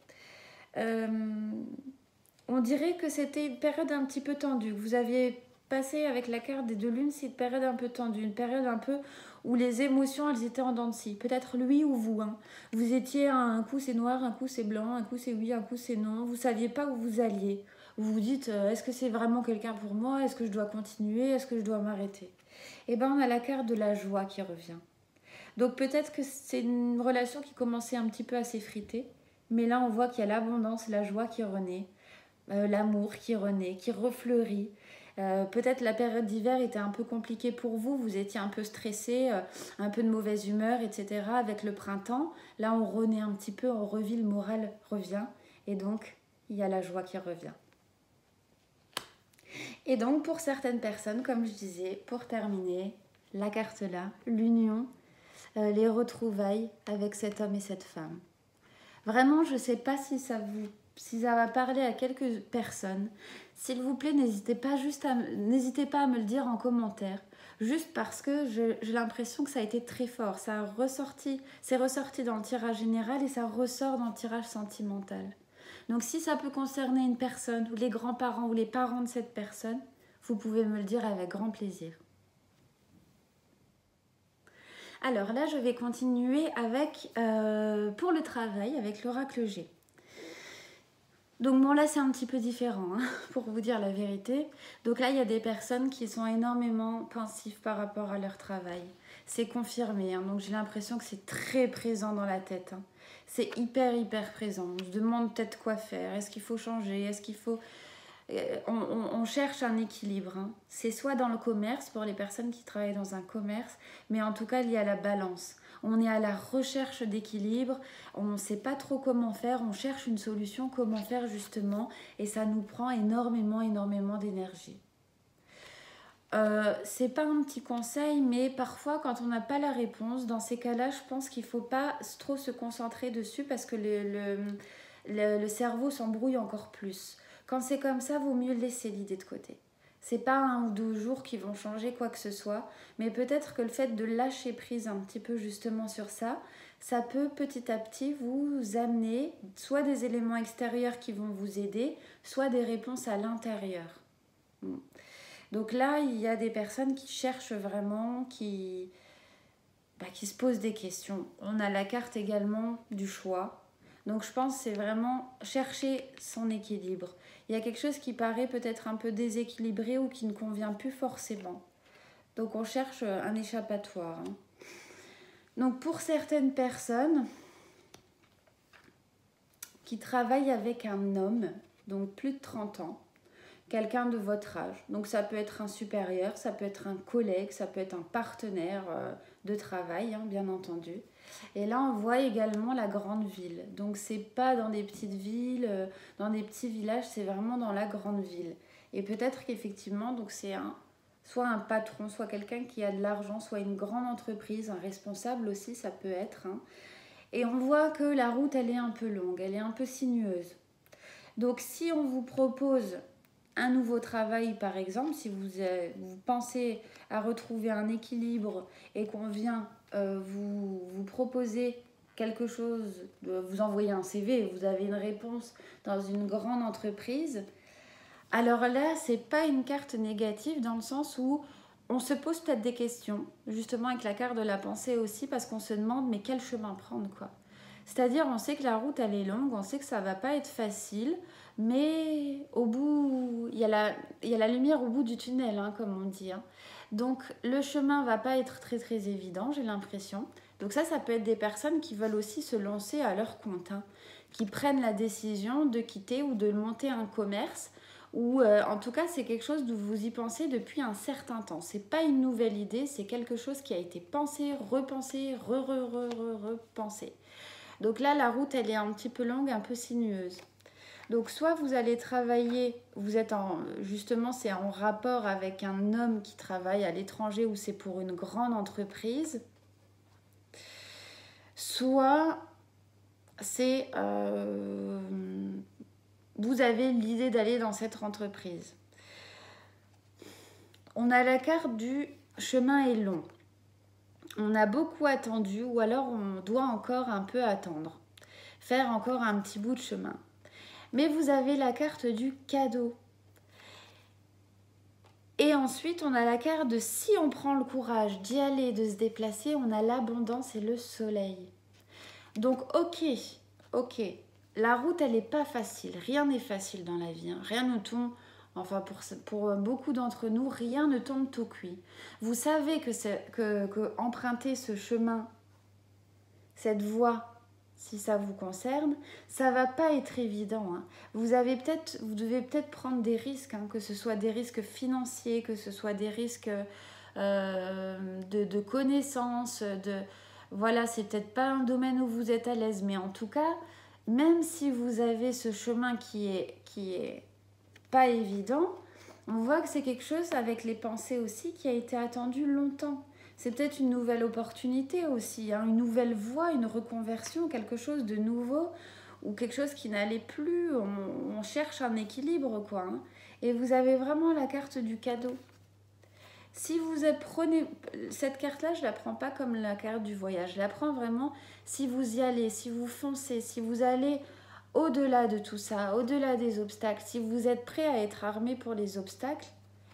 On dirait que c'était une période un petit peu tendue. Vous aviez passé avec la carte des deux lunes, c'est une période un peu tendue, une période un peu où les émotions, elles étaient en dents de scie. Peut-être lui ou vous. Hein. Vous étiez un coup c'est noir, un coup c'est blanc, un coup c'est oui, un coup c'est non. Vous ne saviez pas où vous alliez. Vous vous dites, est-ce que c'est vraiment quelqu'un pour moi? Est-ce que je dois continuer? Est-ce que je dois m'arrêter? Et bien, on a la carte de la joie qui revient. Donc peut-être que c'est une relation qui commençait un petit peu à s'effriter. Mais là, on voit qu'il y a l'abondance, la joie qui renaît. L'amour qui renaît, qui refleurit. Peut-être la période d'hiver était un peu compliquée pour vous, vous étiez un peu stressé, un peu de mauvaise humeur, etc. Avec le printemps, là on renaît un petit peu, on revit, le moral revient, et donc il y a la joie qui revient. Et donc pour certaines personnes, comme je disais, pour terminer, la carte là, l'union, les retrouvailles avec cet homme et cette femme. Vraiment, je ne sais pas si ça va parler à quelques personnes. S'il vous plaît, n'hésitez pas à me le dire en commentaire. Juste parce que j'ai l'impression que ça a été très fort. C'est ressorti dans le tirage général et ça ressort dans le tirage sentimental. Donc si ça peut concerner une personne, ou les grands-parents, ou les parents de cette personne, vous pouvez me le dire avec grand plaisir. Alors là, je vais continuer avec, pour le travail, avec l'oracle G. Donc bon, là, c'est un petit peu différent, hein, pour vous dire la vérité. Donc là, il y a des personnes qui sont énormément pensives par rapport à leur travail. C'est confirmé, hein, donc j'ai l'impression que c'est très présent dans la tête. Hein. C'est hyper présent. On se demande peut-être quoi faire. Est-ce qu'il faut changer? Est-ce qu'il faut... On cherche un équilibre. Hein. C'est soit dans le commerce, pour les personnes qui travaillent dans un commerce, mais en tout cas lié à la balance. On est à la recherche d'équilibre, on ne sait pas trop comment faire, on cherche une solution, comment faire justement, et ça nous prend énormément d'énergie. C'est pas un petit conseil, mais parfois quand on n'a pas la réponse, dans ces cas-là, je pense qu'il ne faut pas trop se concentrer dessus parce que le cerveau s'embrouille encore plus. Quand c'est comme ça, vaut mieux laisser l'idée de côté. C'est pas 1 ou 2 jours qui vont changer quoi que ce soit, mais peut-être que le fait de lâcher prise un petit peu justement sur ça, ça peut petit à petit vous amener soit des éléments extérieurs qui vont vous aider, soit des réponses à l'intérieur. Donc là, il y a des personnes qui cherchent vraiment, qui se posent des questions. On a la carte également du choix. Donc je pense que c'est vraiment chercher son équilibre. Il y a quelque chose qui paraît peut-être un peu déséquilibré ou qui ne convient plus forcément. Donc on cherche un échappatoire. Hein. Donc pour certaines personnes qui travaillent avec un homme, donc plus de 30 ans, quelqu'un de votre âge. Donc ça peut être un supérieur, ça peut être un collègue, ça peut être un partenaire de travail, hein, bien entendu. Et là, on voit également la grande ville. Donc, c'est pas dans des petites villes, dans des petits villages, c'est vraiment dans la grande ville. Et peut-être qu'effectivement, donc c'est soit un patron, soit quelqu'un qui a de l'argent, soit une grande entreprise, un responsable aussi, ça peut être. Hein. Et on voit que la route, elle est un peu longue, elle est un peu sinueuse. Donc, si on vous propose un nouveau travail, par exemple, si vous pensez à retrouver un équilibre et qu'on vient vous proposer quelque chose, vous envoyer un CV, vous avez une réponse dans une grande entreprise, alors là, c'est pas une carte négative dans le sens où on se pose peut-être des questions, justement avec la carte de la pensée aussi, parce qu'on se demande mais quel chemin prendre quoi. C'est-à-dire, on sait que la route, elle est longue, on sait que ça va pas être facile, mais au bout, il y a la lumière au bout du tunnel, hein, comme on dit. Hein. Donc, le chemin va pas être très très évident, j'ai l'impression. Donc ça peut être des personnes qui veulent aussi se lancer à leur compte, hein, qui prennent la décision de quitter ou de monter un commerce, ou en tout cas, c'est quelque chose dont vous y pensez depuis un certain temps. C'est pas une nouvelle idée, c'est quelque chose qui a été pensé, repensé, repensé. Donc là, la route, elle est un petit peu longue, un peu sinueuse. Donc soit vous allez travailler, justement, c'est en rapport avec un homme qui travaille à l'étranger ou c'est pour une grande entreprise. Soit c'est vous avez l'idée d'aller dans cette entreprise. On a la carte du chemin est long. On a beaucoup attendu ou alors on doit encore un peu attendre. Faire encore un petit bout de chemin. Mais vous avez la carte du cadeau. Et ensuite, on a la carte de si on prend le courage d'y aller, de se déplacer, on a l'abondance et le soleil. Donc, ok, la route, elle n'est pas facile. Rien n'est facile dans la vie. Hein. Rien ne tombe, enfin pour beaucoup d'entre nous, rien ne tombe tout cuit. Vous savez que emprunter ce chemin, cette voie, si ça vous concerne, ça va pas être évident. Hein. Vous devez peut-être prendre des risques, hein, que ce soit des risques financiers, que ce soit des risques de connaissances, voilà, c'est peut-être pas un domaine où vous êtes à l'aise, mais en tout cas, même si vous avez ce chemin qui est pas évident, on voit que c'est quelque chose avec les pensées aussi qui a été attendu longtemps. C'est peut-être une nouvelle opportunité aussi, hein, une nouvelle voie, une reconversion, quelque chose de nouveau ou quelque chose qui n'allait plus. On cherche un équilibre, quoi. Hein. Et vous avez vraiment la carte du cadeau. Si vous prenez cette carte-là, je ne la prends pas comme la carte du voyage. Je la prends vraiment si vous y allez, si vous foncez, si vous allez au-delà de tout ça, au-delà des obstacles, si vous êtes prêt à être armé pour les obstacles,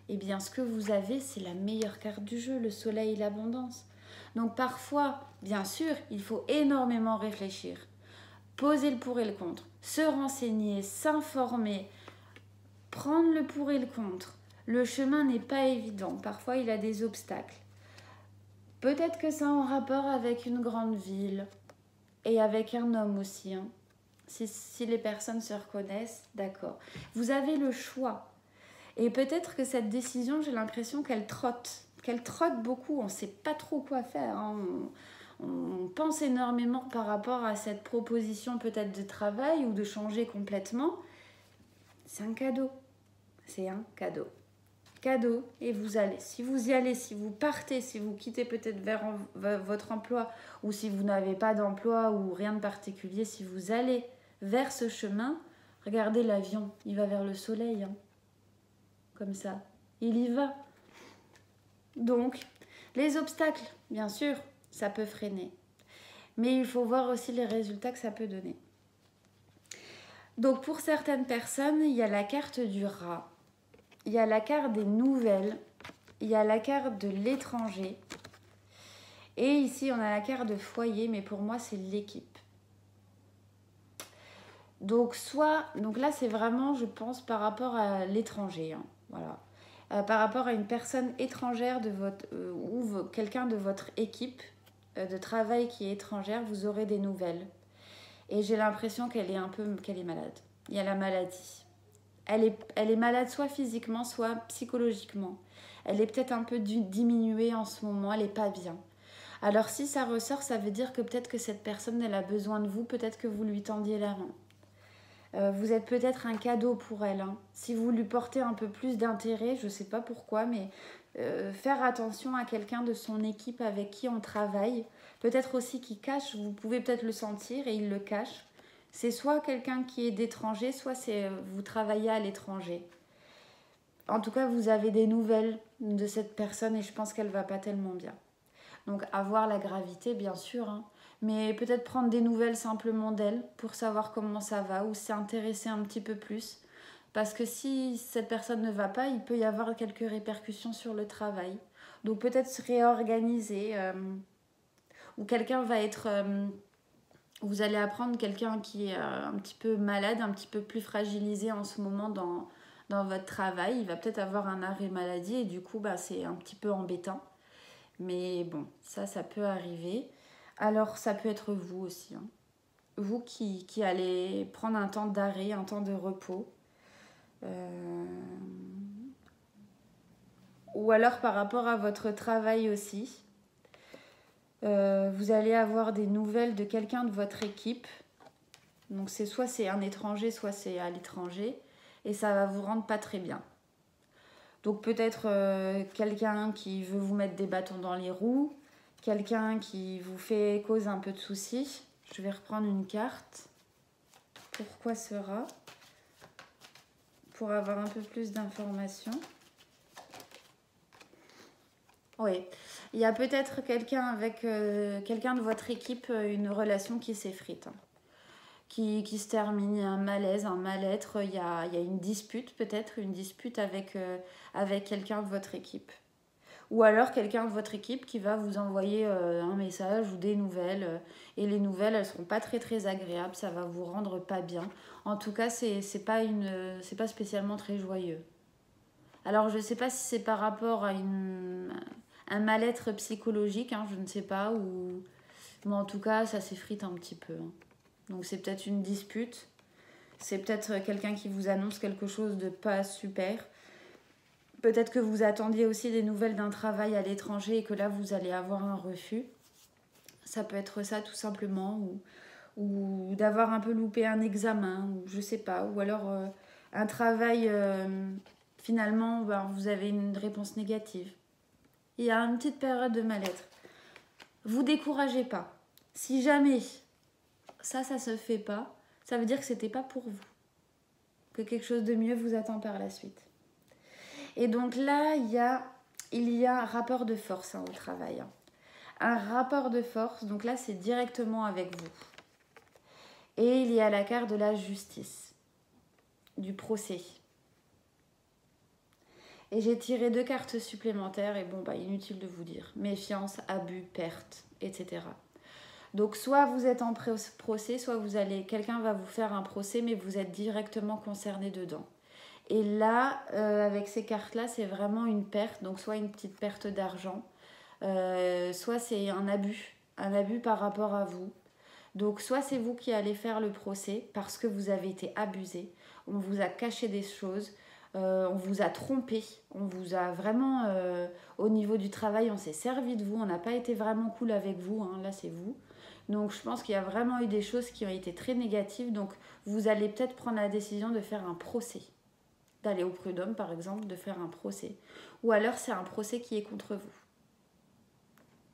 eh bien ce que vous avez, c'est la meilleure carte du jeu, le soleil et l'abondance. Donc parfois, bien sûr, il faut énormément réfléchir, poser le pour et le contre, se renseigner, s'informer, prendre le pour et le contre. Le chemin n'est pas évident, parfois il a des obstacles. Peut-être que ça a un rapport avec une grande ville et avec un homme aussi. Hein. Si les personnes se reconnaissent, d'accord. Vous avez le choix. Et peut-être que cette décision, j'ai l'impression qu'elle trotte beaucoup. On ne sait pas trop quoi faire. Hein. On pense énormément par rapport à cette proposition peut-être de travail ou de changer complètement. C'est un cadeau. C'est un cadeau. Cadeau et vous allez. Si vous y allez, si vous partez, si vous quittez peut-être vers votre emploi ou si vous n'avez pas d'emploi ou rien de particulier, si vous allez vers ce chemin, regardez l'avion, il va vers le soleil. Hein. Comme ça, il y va. Donc, les obstacles, bien sûr, ça peut freiner. Mais il faut voir aussi les résultats que ça peut donner. Donc, pour certaines personnes, il y a la carte du rat. Il y a la carte des nouvelles, il y a la carte de l'étranger. Et ici, on a la carte de foyer, mais pour moi, c'est l'équipe. Donc là, c'est vraiment, je pense, par rapport à l'étranger. Hein, voilà. Par rapport à une personne étrangère ou quelqu'un de votre équipe de travail qui est étrangère, vous aurez des nouvelles. Et j'ai l'impression qu'elle est malade. Il y a la maladie. Elle est malade soit physiquement, soit psychologiquement. Elle est peut-être un peu diminuée en ce moment, elle n'est pas bien. Alors si ça ressort, ça veut dire que peut-être que cette personne, elle a besoin de vous, peut-être que vous lui tendiez la main. Vous êtes peut-être un cadeau pour elle. Hein. Si vous lui portez un peu plus d'intérêt, je ne sais pas pourquoi, mais faire attention à quelqu'un de son équipe avec qui on travaille. Peut-être aussi qu'il cache, vous pouvez peut-être le sentir et il le cache. C'est soit quelqu'un qui est d'étranger, soit vous travaillez à l'étranger. En tout cas, vous avez des nouvelles de cette personne et je pense qu'elle ne va pas tellement bien. Donc, avoir la gravité, bien sûr, hein, mais peut-être prendre des nouvelles simplement d'elle pour savoir comment ça va ou s'intéresser un petit peu plus. Parce que si cette personne ne va pas, il peut y avoir quelques répercussions sur le travail. Donc, peut-être se réorganiser ou quelqu'un va être... Vous allez apprendre quelqu'un qui est un petit peu malade, un petit peu plus fragilisé en ce moment dans votre travail. Il va peut-être avoir un arrêt maladie et du coup, bah, c'est un petit peu embêtant. Mais bon, ça peut arriver. Alors, ça peut être vous aussi. Hein. Vous qui allez prendre un temps d'arrêt, un temps de repos. Ou alors par rapport à votre travail aussi. Vous allez avoir des nouvelles de quelqu'un de votre équipe. Donc soit c'est un étranger, soit c'est à l'étranger. Et ça va vous rendre pas très bien. Donc peut-être quelqu'un qui veut vous mettre des bâtons dans les roues. Quelqu'un qui vous fait cause un peu de soucis. Je vais reprendre une carte. Pourquoi sera? Pour avoir un peu plus d'informations. Oui, il y a peut-être quelqu'un avec quelqu'un de votre équipe, une relation qui s'effrite, hein, qui se termine, il y a un malaise, un mal-être, il y a une dispute peut-être, une dispute avec quelqu'un de votre équipe. Ou alors quelqu'un de votre équipe qui va vous envoyer un message ou des nouvelles. Et les nouvelles, elles ne seront pas très très agréables, ça va vous rendre pas bien. En tout cas, c'est pas spécialement très joyeux. Alors je ne sais pas si c'est par rapport à un mal-être psychologique, hein, je ne sais pas, mais en tout cas ça s'effrite un petit peu. Hein. Donc c'est peut-être une dispute, c'est peut-être quelqu'un qui vous annonce quelque chose de pas super. Peut-être que vous attendiez aussi des nouvelles d'un travail à l'étranger et que là vous allez avoir un refus. Ça peut être ça tout simplement, ou d'avoir un peu loupé un examen, ou je sais pas, ou alors un travail, finalement ben, vous avez une réponse négative. Il y a une petite période de mal-être. Vous découragez pas. Si jamais ça se fait pas, ça veut dire que c'était pas pour vous. Que quelque chose de mieux vous attend par la suite. Et donc là, il y a un rapport de force hein, au travail. Hein. Un rapport de force, donc là c'est directement avec vous. Et il y a la carte de la justice, du procès. Et j'ai tiré 2 cartes supplémentaires et bon, bah inutile de vous dire. Méfiance, abus, perte, etc. Donc soit vous êtes en procès, soit quelqu'un va vous faire un procès, mais vous êtes directement concerné dedans. Et là, avec ces cartes-là, c'est vraiment une perte, donc soit une petite perte d'argent, soit c'est un abus par rapport à vous. Donc soit c'est vous qui allez faire le procès parce que vous avez été abusé, on vous a caché des choses, on vous a trompé, on vous a vraiment, au niveau du travail, on s'est servi de vous, on n'a pas été vraiment cool avec vous, hein, là c'est vous. Donc je pense qu'il y a vraiment eu des choses qui ont été très négatives, donc vous allez peut-être prendre la décision de faire un procès, d'aller au prud'homme par exemple, de faire un procès. Ou alors c'est un procès qui est contre vous.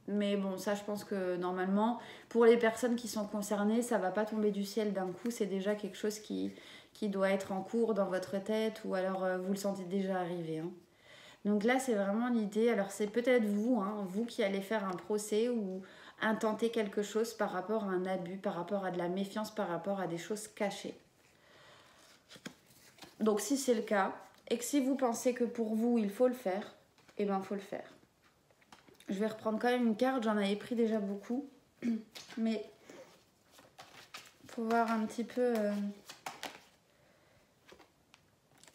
Mais bon, ça je pense que normalement, pour les personnes qui sont concernées, ça va pas tomber du ciel d'un coup, c'est déjà quelque chose qui doit être en cours dans votre tête ou alors vous le sentez déjà arriver. Hein. Donc là, c'est vraiment l'idée, alors c'est peut-être vous, hein, vous qui allez faire un procès ou intenter quelque chose par rapport à un abus, par rapport à de la méfiance, par rapport à des choses cachées. Donc si c'est le cas, et que si vous pensez que pour vous, il faut le faire, eh bien il faut le faire. Je vais reprendre quand même une carte, j'en avais pris déjà beaucoup, mais il faut voir un petit peu...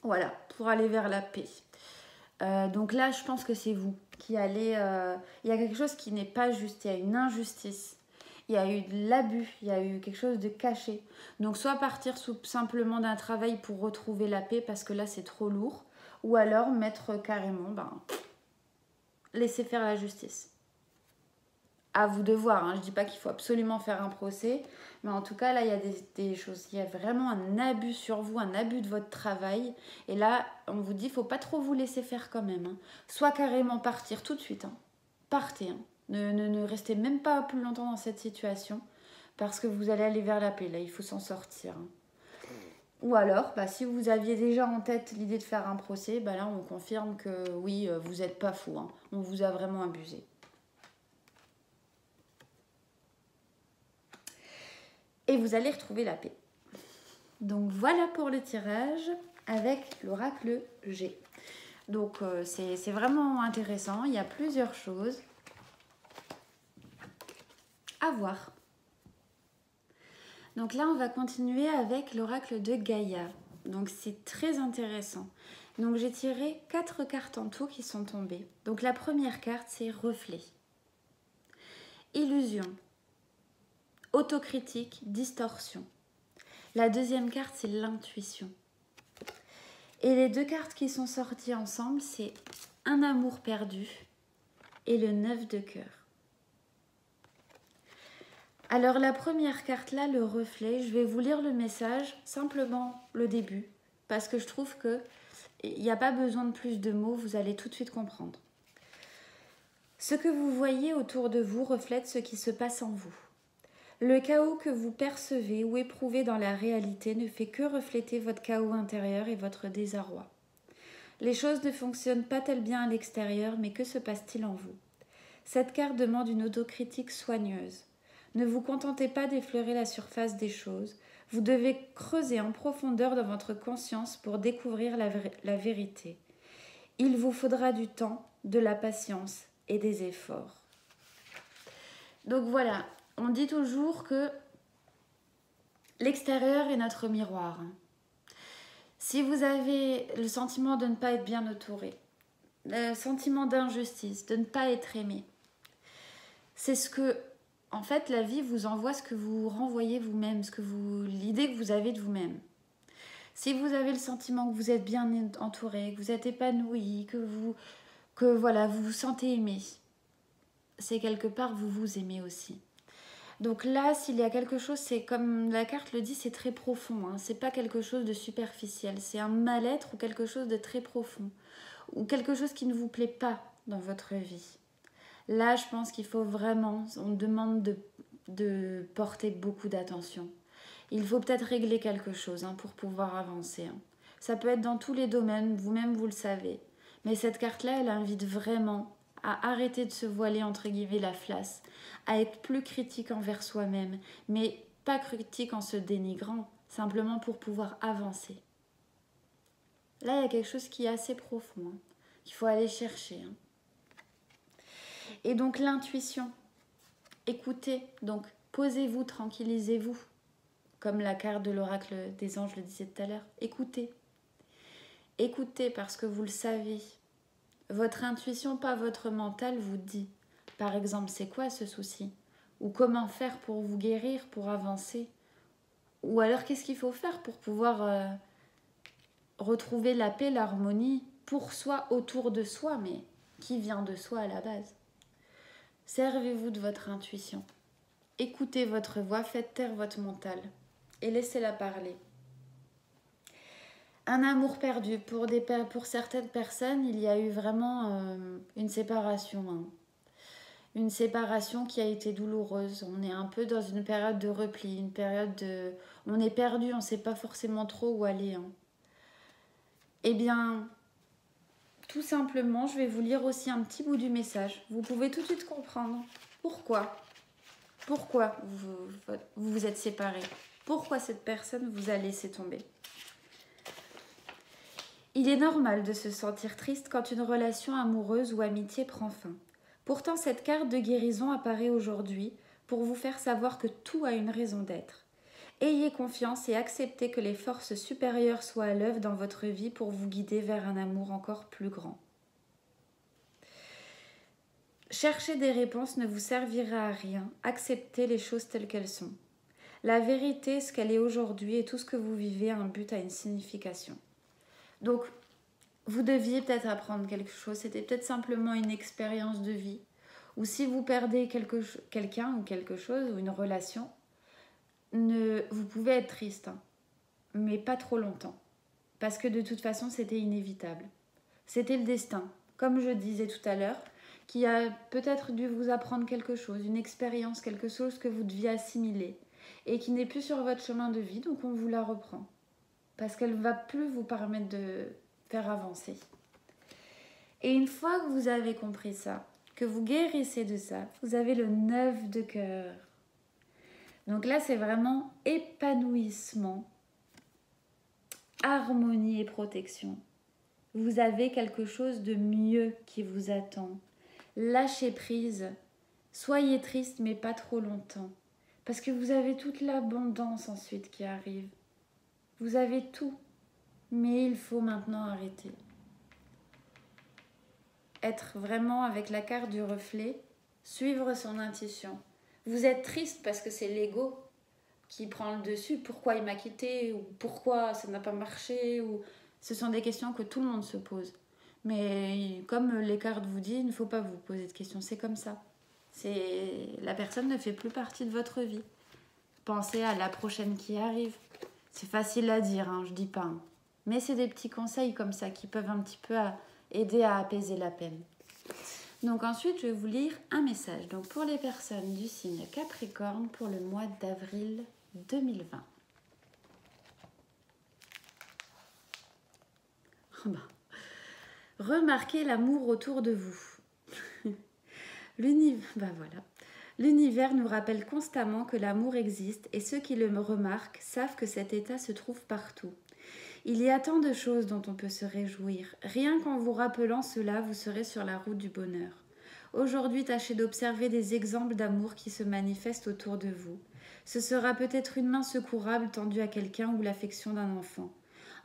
Voilà, pour aller vers la paix. Donc là, je pense que c'est vous qui allez... il y a quelque chose qui n'est pas juste, il y a une injustice, il y a eu de l'abus, il y a eu quelque chose de caché. Donc soit partir simplement d'un travail pour retrouver la paix parce que là, c'est trop lourd, ou alors mettre carrément... laisser faire la justice. À vous de voir, hein. Je ne dis pas qu'il faut absolument faire un procès, mais en tout cas, là, il y a des choses. Il y a vraiment un abus sur vous, un abus de votre travail. Et là, on vous dit, il ne faut pas trop vous laisser faire quand même. Hein. Soit carrément partir tout de suite. Hein. Partez. Hein. Ne restez même pas plus longtemps dans cette situation, parce que vous allez aller vers la paix. Là, il faut s'en sortir. Hein. Ou alors, si vous aviez déjà en tête l'idée de faire un procès, là, on confirme que oui, vous n'êtes pas fou. Hein. On vous a vraiment abusé. Et vous allez retrouver la paix. Donc voilà pour le tirage avec l'oracle G. Donc c'est vraiment intéressant, il y a plusieurs choses à voir. Donc là, on va continuer avec l'oracle de Gaïa. Donc c'est très intéressant. Donc j'ai tiré 4 cartes en tout qui sont tombées. Donc la première carte, c'est reflet. Illusion. Autocritique, distorsion. La deuxième carte, c'est l'intuition. Et les deux cartes qui sont sorties ensemble, c'est un amour perdu et le 9 de cœur. Alors la première carte là, le reflet, je vais vous lire le message, simplement le début, parce que je trouve que il n'y a pas besoin de plus de mots, vous allez tout de suite comprendre. Ce que vous voyez autour de vous reflète ce qui se passe en vous. Le chaos que vous percevez ou éprouvez dans la réalité ne fait que refléter votre chaos intérieur et votre désarroi. Les choses ne fonctionnent pas tellement bien à l'extérieur, mais que se passe-t-il en vous? Cette carte demande une autocritique soigneuse. Ne vous contentez pas d'effleurer la surface des choses. Vous devez creuser en profondeur dans votre conscience pour découvrir la vérité. Il vous faudra du temps, de la patience et des efforts. Donc voilà, on dit toujours que l'extérieur est notre miroir. Si vous avez le sentiment de ne pas être bien entouré, le sentiment d'injustice, de ne pas être aimé, c'est ce que, en fait, la vie vous envoie ce que vous renvoyez vous-même, l'idée que vous avez de vous-même. Si vous avez le sentiment que vous êtes bien entouré, que vous êtes épanoui, que voilà, vous vous sentez aimé, c'est quelque part vous vous aimez aussi. Donc là, s'il y a quelque chose, c'est comme la carte le dit, c'est très profond. Hein. C'est pas quelque chose de superficiel. C'est un mal-être ou quelque chose de très profond. Ou quelque chose qui ne vous plaît pas dans votre vie. Là, je pense qu'il faut vraiment, on demande de porter beaucoup d'attention. Il faut peut-être régler quelque chose pour pouvoir avancer. Ça peut être dans tous les domaines, vous-même vous le savez. Mais cette carte-là, elle invite vraiment à arrêter de se voiler entre guillemets la face, à être plus critique envers soi-même, mais pas critique en se dénigrant, simplement pour pouvoir avancer. Là, il y a quelque chose qui est assez profond, qu'il faut aller chercher. Et donc l'intuition, écoutez, donc posez-vous, tranquillisez-vous, comme la carte de l'oracle des anges le disait tout à l'heure, écoutez. Écoutez parce que vous le savez. Votre intuition, pas votre mental, vous dit, par exemple, c'est quoi ce souci? Ou comment faire pour vous guérir, pour avancer? Ou alors, qu'est-ce qu'il faut faire pour pouvoir retrouver la paix, l'harmonie pour soi, autour de soi, mais qui vient de soi à la base? Servez-vous de votre intuition. Écoutez votre voix, faites taire votre mental et laissez-la parler. Un amour perdu. Pour certaines personnes, il y a eu vraiment une séparation. Une séparation qui a été douloureuse. On est un peu dans une période de repli, une période de... On est perdu, on ne sait pas forcément trop où aller. Eh bien, tout simplement, je vais vous lire aussi un petit bout du message. Vous pouvez tout de suite comprendre pourquoi vous vous êtes séparés. Pourquoi cette personne vous a laissé tomber. Il est normal de se sentir triste quand une relation amoureuse ou amitié prend fin. Pourtant, cette carte de guérison apparaît aujourd'hui pour vous faire savoir que tout a une raison d'être. Ayez confiance et acceptez que les forces supérieures soient à l'œuvre dans votre vie pour vous guider vers un amour encore plus grand. Chercher des réponses ne vous servira à rien. Acceptez les choses telles qu'elles sont. La vérité, ce qu'elle est aujourd'hui et tout ce que vous vivez a un but, a une signification. Donc, vous deviez peut-être apprendre quelque chose. C'était peut-être simplement une expérience de vie. Ou si vous perdez quelqu'un ou quelque chose, ou une relation, vous pouvez être triste, mais pas trop longtemps. Parce que de toute façon, c'était inévitable. C'était le destin, comme je disais tout à l'heure, qui a peut-être dû vous apprendre quelque chose, une expérience, quelque chose que vous deviez assimiler, et qui n'est plus sur votre chemin de vie, donc on vous la reprend. Parce qu'elle ne va plus vous permettre de faire avancer. Et une fois que vous avez compris ça, que vous guérissez de ça, vous avez le 9 de cœur. Donc là, c'est vraiment épanouissement, harmonie et protection. Vous avez quelque chose de mieux qui vous attend. Lâchez prise. Soyez triste, mais pas trop longtemps. Parce que vous avez toute l'abondance ensuite qui arrive. Vous avez tout. Mais il faut maintenant arrêter. Être vraiment avec la carte du reflet, suivre son intuition. Vous êtes triste parce que c'est l'ego qui prend le dessus. Pourquoi il m'a quitté? Ou pourquoi ça n'a pas marché? Ou... Ce sont des questions que tout le monde se pose. Mais comme les cartes vous disent, il ne faut pas vous poser de questions. C'est comme ça. La personne ne fait plus partie de votre vie. Pensez à la prochaine qui arrive. C'est facile à dire, hein, je dis pas. Hein. Mais c'est des petits conseils comme ça qui peuvent un petit peu aider à apaiser la peine. Donc ensuite, je vais vous lire un message. Donc pour les personnes du signe Capricorne pour le mois d'avril 2020. Oh bah. Remarquez l'amour autour de vous. L'univers nous rappelle constamment que l'amour existe et ceux qui le remarquent savent que cet état se trouve partout. Il y a tant de choses dont on peut se réjouir. Rien qu'en vous rappelant cela, vous serez sur la route du bonheur. Aujourd'hui, tâchez d'observer des exemples d'amour qui se manifestent autour de vous. Ce sera peut-être une main secourable tendue à quelqu'un ou l'affection d'un enfant.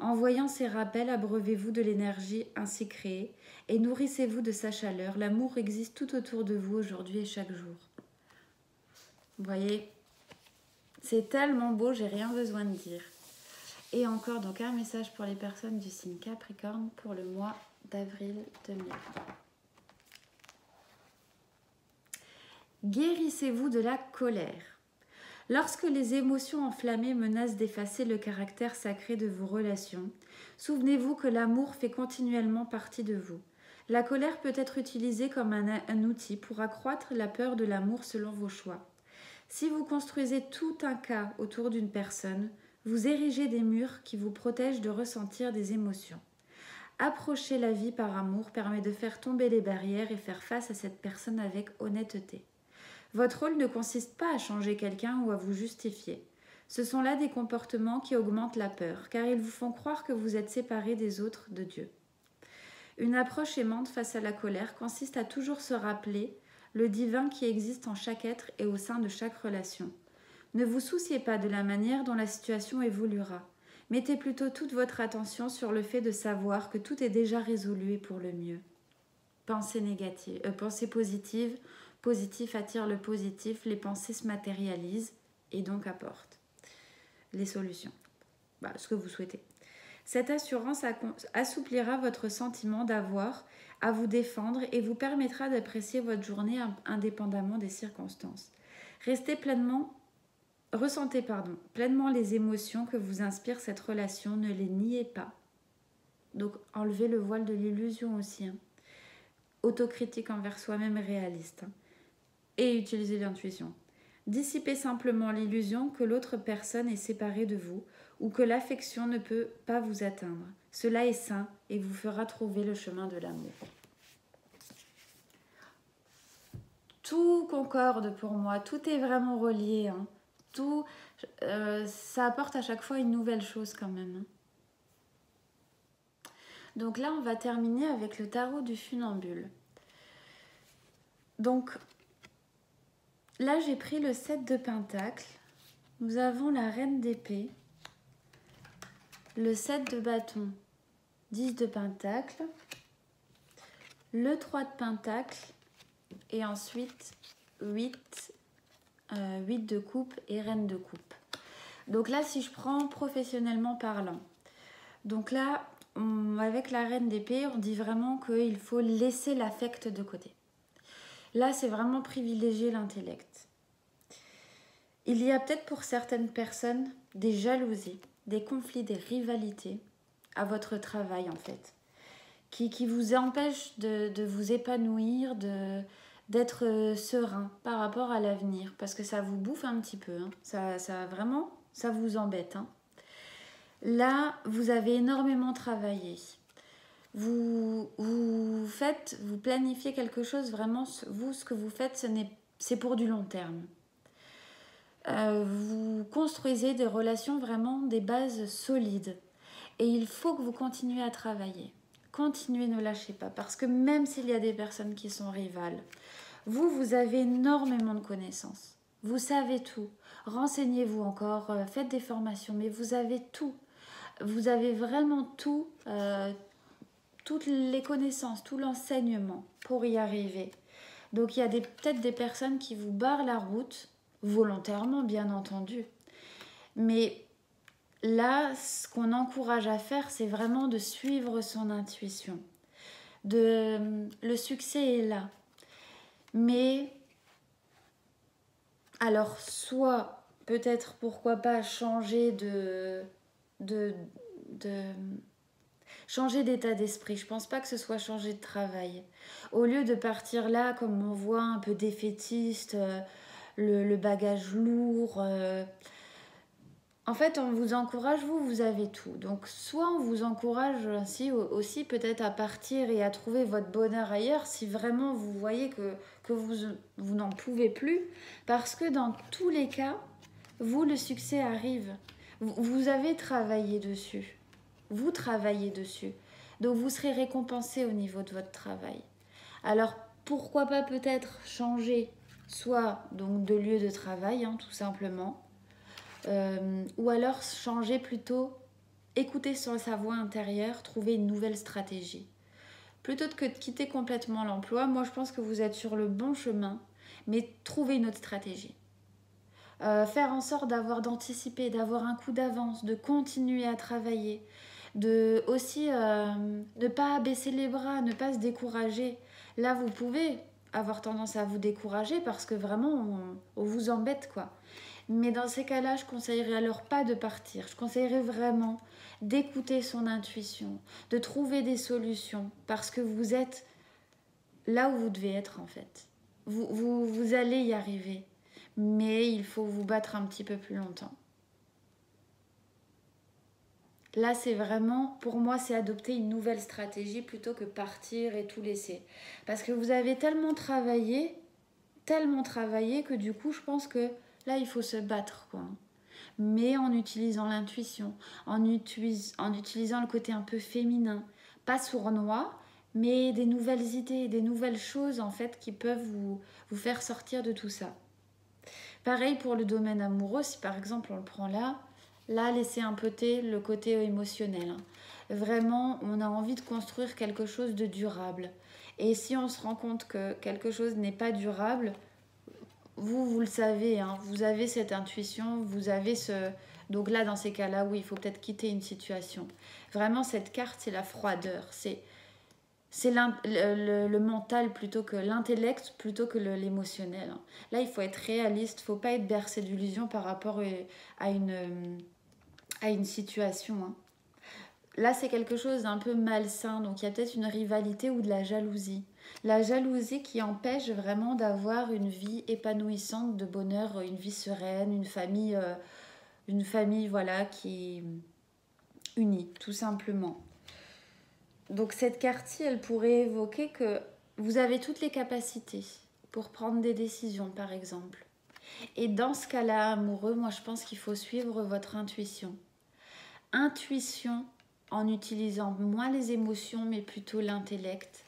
En voyant ces rappels, abreuvez-vous de l'énergie ainsi créée et nourrissez-vous de sa chaleur. L'amour existe tout autour de vous aujourd'hui et chaque jour. Vous voyez, c'est tellement beau, j'ai rien besoin de dire. Et encore donc un message pour les personnes du signe Capricorne pour le mois d'avril 2020. Guérissez-vous de la colère. Lorsque les émotions enflammées menacent d'effacer le caractère sacré de vos relations, souvenez-vous que l'amour fait continuellement partie de vous. La colère peut être utilisée comme un outil pour accroître la peur de l'amour selon vos choix. Si vous construisez tout un cas autour d'une personne, vous érigez des murs qui vous protègent de ressentir des émotions. Approcher la vie par amour permet de faire tomber les barrières et faire face à cette personne avec honnêteté. Votre rôle ne consiste pas à changer quelqu'un ou à vous justifier. Ce sont là des comportements qui augmentent la peur, car ils vous font croire que vous êtes séparés des autres de Dieu. Une approche aimante face à la colère consiste à toujours se rappeler le divin qui existe en chaque être et au sein de chaque relation. Ne vous souciez pas de la manière dont la situation évoluera. Mettez plutôt toute votre attention sur le fait de savoir que tout est déjà résolu et pour le mieux. Pensée positive. Positif attire le positif, les pensées se matérialisent et donc apportent les solutions. Ce que vous souhaitez. Cette assurance assouplira votre sentiment d'avoir à vous défendre et vous permettra d'apprécier votre journée indépendamment des circonstances. Ressentez pleinement les émotions que vous inspire cette relation, ne les niez pas. Donc enlevez le voile de l'illusion aussi. Hein. Autocritique envers soi-même et réaliste. Hein. Et utilisez l'intuition. Dissipez simplement l'illusion que l'autre personne est séparée de vous ou que l'affection ne peut pas vous atteindre. Cela est sain et vous fera trouver le chemin de l'amour. Tout concorde pour moi, tout est vraiment relié. Hein. Tout, ça apporte à chaque fois une nouvelle chose quand même. Hein. Donc là, on va terminer avec le tarot du funambule. Donc, là, j'ai pris le 7 de Pentacles. Nous avons la Reine d'épée. Le 7 de bâton. 10 de Pentacles. Le 3 de Pentacles. Et ensuite, 8 de coupe et Reine de coupe. Donc là, si je prends professionnellement parlant. Donc là, avec la Reine d'épée, on dit vraiment qu'il faut laisser l'affect de côté. Là, c'est vraiment privilégier l'intellect. Il y a peut-être pour certaines personnes des jalousies, des conflits, des rivalités à votre travail en fait, qui vous empêchent de vous épanouir, d'être serein par rapport à l'avenir, parce que ça vous bouffe un petit peu, hein. Ça vous embête. Hein. Là, vous avez énormément travaillé. Vous planifiez quelque chose, vraiment, vous, ce que vous faites, c'est pour du long terme. Vous construisez des relations, vraiment des bases solides. Et il faut que vous continuez à travailler. Continuez, ne lâchez pas. Parce que même s'il y a des personnes qui sont rivales, vous avez énormément de connaissances. Vous savez tout. Renseignez-vous encore, faites des formations, mais vous avez tout. Vous avez vraiment tout, toutes les connaissances, tout l'enseignement pour y arriver. Donc il y a peut-être des personnes qui vous barrent la route, volontairement bien entendu. Mais là, ce qu'on encourage à faire, c'est vraiment de suivre son intuition. Le succès est là. Mais alors, soit peut-être pourquoi pas changer de changer d'état d'esprit. Je pense pas que ce soit changer de travail. Au lieu de partir là, comme on voit, un peu défaitiste, le bagage lourd. En fait, on vous encourage, vous avez tout. Donc, soit on vous encourage aussi peut-être à partir et à trouver votre bonheur ailleurs si vraiment vous voyez que vous n'en pouvez plus. Parce que dans tous les cas, vous, le succès arrive. Vous avez travaillé dessus. Vous travaillez dessus. Donc, vous serez récompensé au niveau de votre travail. Alors, pourquoi pas peut-être changer soit donc de lieu de travail, hein, tout simplement, ou alors changer plutôt, écouter sur sa voix intérieure, trouver une nouvelle stratégie. Plutôt que de quitter complètement l'emploi, moi je pense que vous êtes sur le bon chemin, mais trouvez une autre stratégie. Faire en sorte d'anticiper, d'avoir un coup d'avance, de continuer à travailler, de aussi ne pas baisser les bras, ne pas se décourager. Là, vous pouvez avoir tendance à vous décourager parce que vraiment, on vous embête, quoi. Mais dans ces cas-là, je conseillerais alors pas de partir. Je conseillerais vraiment d'écouter son intuition, de trouver des solutions parce que vous êtes là où vous devez être en fait. Vous allez y arriver, mais il faut vous battre un petit peu plus longtemps. Là, c'est vraiment, pour moi, c'est adopter une nouvelle stratégie plutôt que partir et tout laisser. Parce que vous avez tellement travaillé que du coup, je pense que là, il faut se battre, quoi. Mais en utilisant l'intuition, en utilisant le côté un peu féminin, pas sournois, mais des nouvelles idées, des nouvelles choses en fait qui peuvent vous faire sortir de tout ça. Pareil pour le domaine amoureux, si par exemple on le prend là laissez un peu le côté émotionnel. Vraiment, on a envie de construire quelque chose de durable. Et si on se rend compte que quelque chose n'est pas durable, vous le savez, hein, vous avez cette intuition, vous avez ce... Donc là, dans ces cas-là, oui, il faut peut-être quitter une situation. Vraiment, cette carte, c'est la froideur. C'est le mental plutôt que l'intellect, plutôt que l'émotionnel. Là, il faut être réaliste, il ne faut pas être bercé d'illusions par rapport à une situation. Hein. Là, c'est quelque chose d'un peu malsain, donc il y a peut-être une rivalité ou de la jalousie. La jalousie qui empêche vraiment d'avoir une vie épanouissante, de bonheur, une vie sereine, une famille voilà, qui est unie, tout simplement. Donc cette carte-ci, elle pourrait évoquer que vous avez toutes les capacités pour prendre des décisions, par exemple. Et dans ce cas-là, amoureux, moi je pense qu'il faut suivre votre intuition. Intuition en utilisant moins les émotions, mais plutôt l'intellect.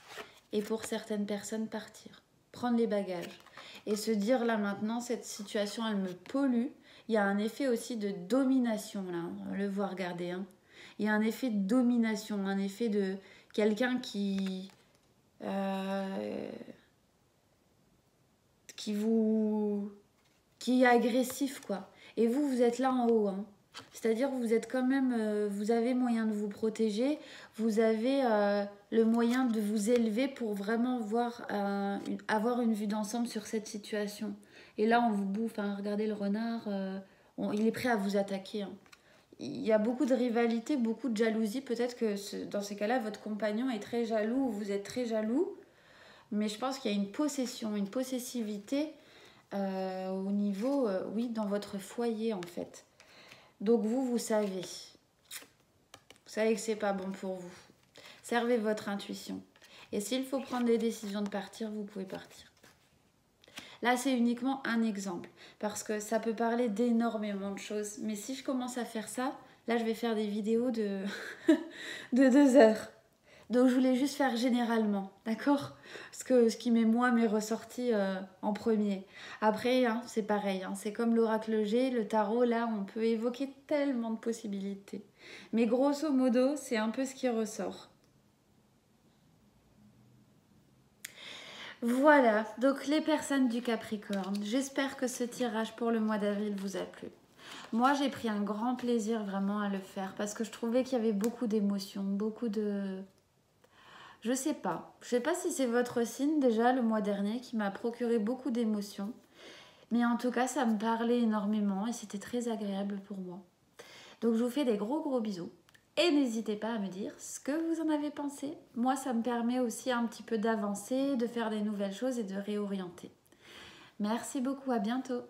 Et pour certaines personnes, partir. Prendre les bagages. Et se dire là maintenant, cette situation, elle me pollue. Il y a un effet aussi de domination, là. On le voit, regardez. Hein. Il y a un effet de domination, un effet de quelqu'un qui est agressif, quoi. Et vous êtes là en haut, hein. C'est-à-dire que vous êtes quand même, vous avez moyen de vous protéger, vous avez le moyen de vous élever pour vraiment avoir une vue d'ensemble sur cette situation. Et là, on vous bouffe, hein, regardez le renard, il est prêt à vous attaquer. Hein. Il y a beaucoup de rivalité, beaucoup de jalousie. Peut-être que dans ces cas-là, votre compagnon est très jaloux ou vous êtes très jaloux. Mais je pense qu'il y a une possession, une possessivité au niveau, oui, dans votre foyer en fait. Donc vous savez. Vous savez que c'est pas bon pour vous. Servez votre intuition. Et s'il faut prendre des décisions de partir, vous pouvez partir. Là, c'est uniquement un exemple. Parce que ça peut parler d'énormément de choses. Mais si je commence à faire ça, là, je vais faire des vidéos de 2 heures. Donc je voulais juste faire généralement, d'accord? Parce que ce qui m'est ressorti en premier. Après, hein, c'est pareil, hein, c'est comme l'oracle G, le tarot, là, on peut évoquer tellement de possibilités. Mais grosso modo, c'est un peu ce qui ressort. Voilà, donc les personnes du Capricorne, j'espère que ce tirage pour le mois d'avril vous a plu. Moi, j'ai pris un grand plaisir vraiment à le faire parce que je trouvais qu'il y avait beaucoup d'émotions, beaucoup de... Je sais pas. Je sais pas si c'est votre signe déjà le mois dernier qui m'a procuré beaucoup d'émotions. Mais en tout cas, ça me parlait énormément et c'était très agréable pour moi. Donc je vous fais des gros bisous. Et n'hésitez pas à me dire ce que vous en avez pensé. Moi, ça me permet aussi un petit peu d'avancer, de faire des nouvelles choses et de réorienter. Merci beaucoup, à bientôt.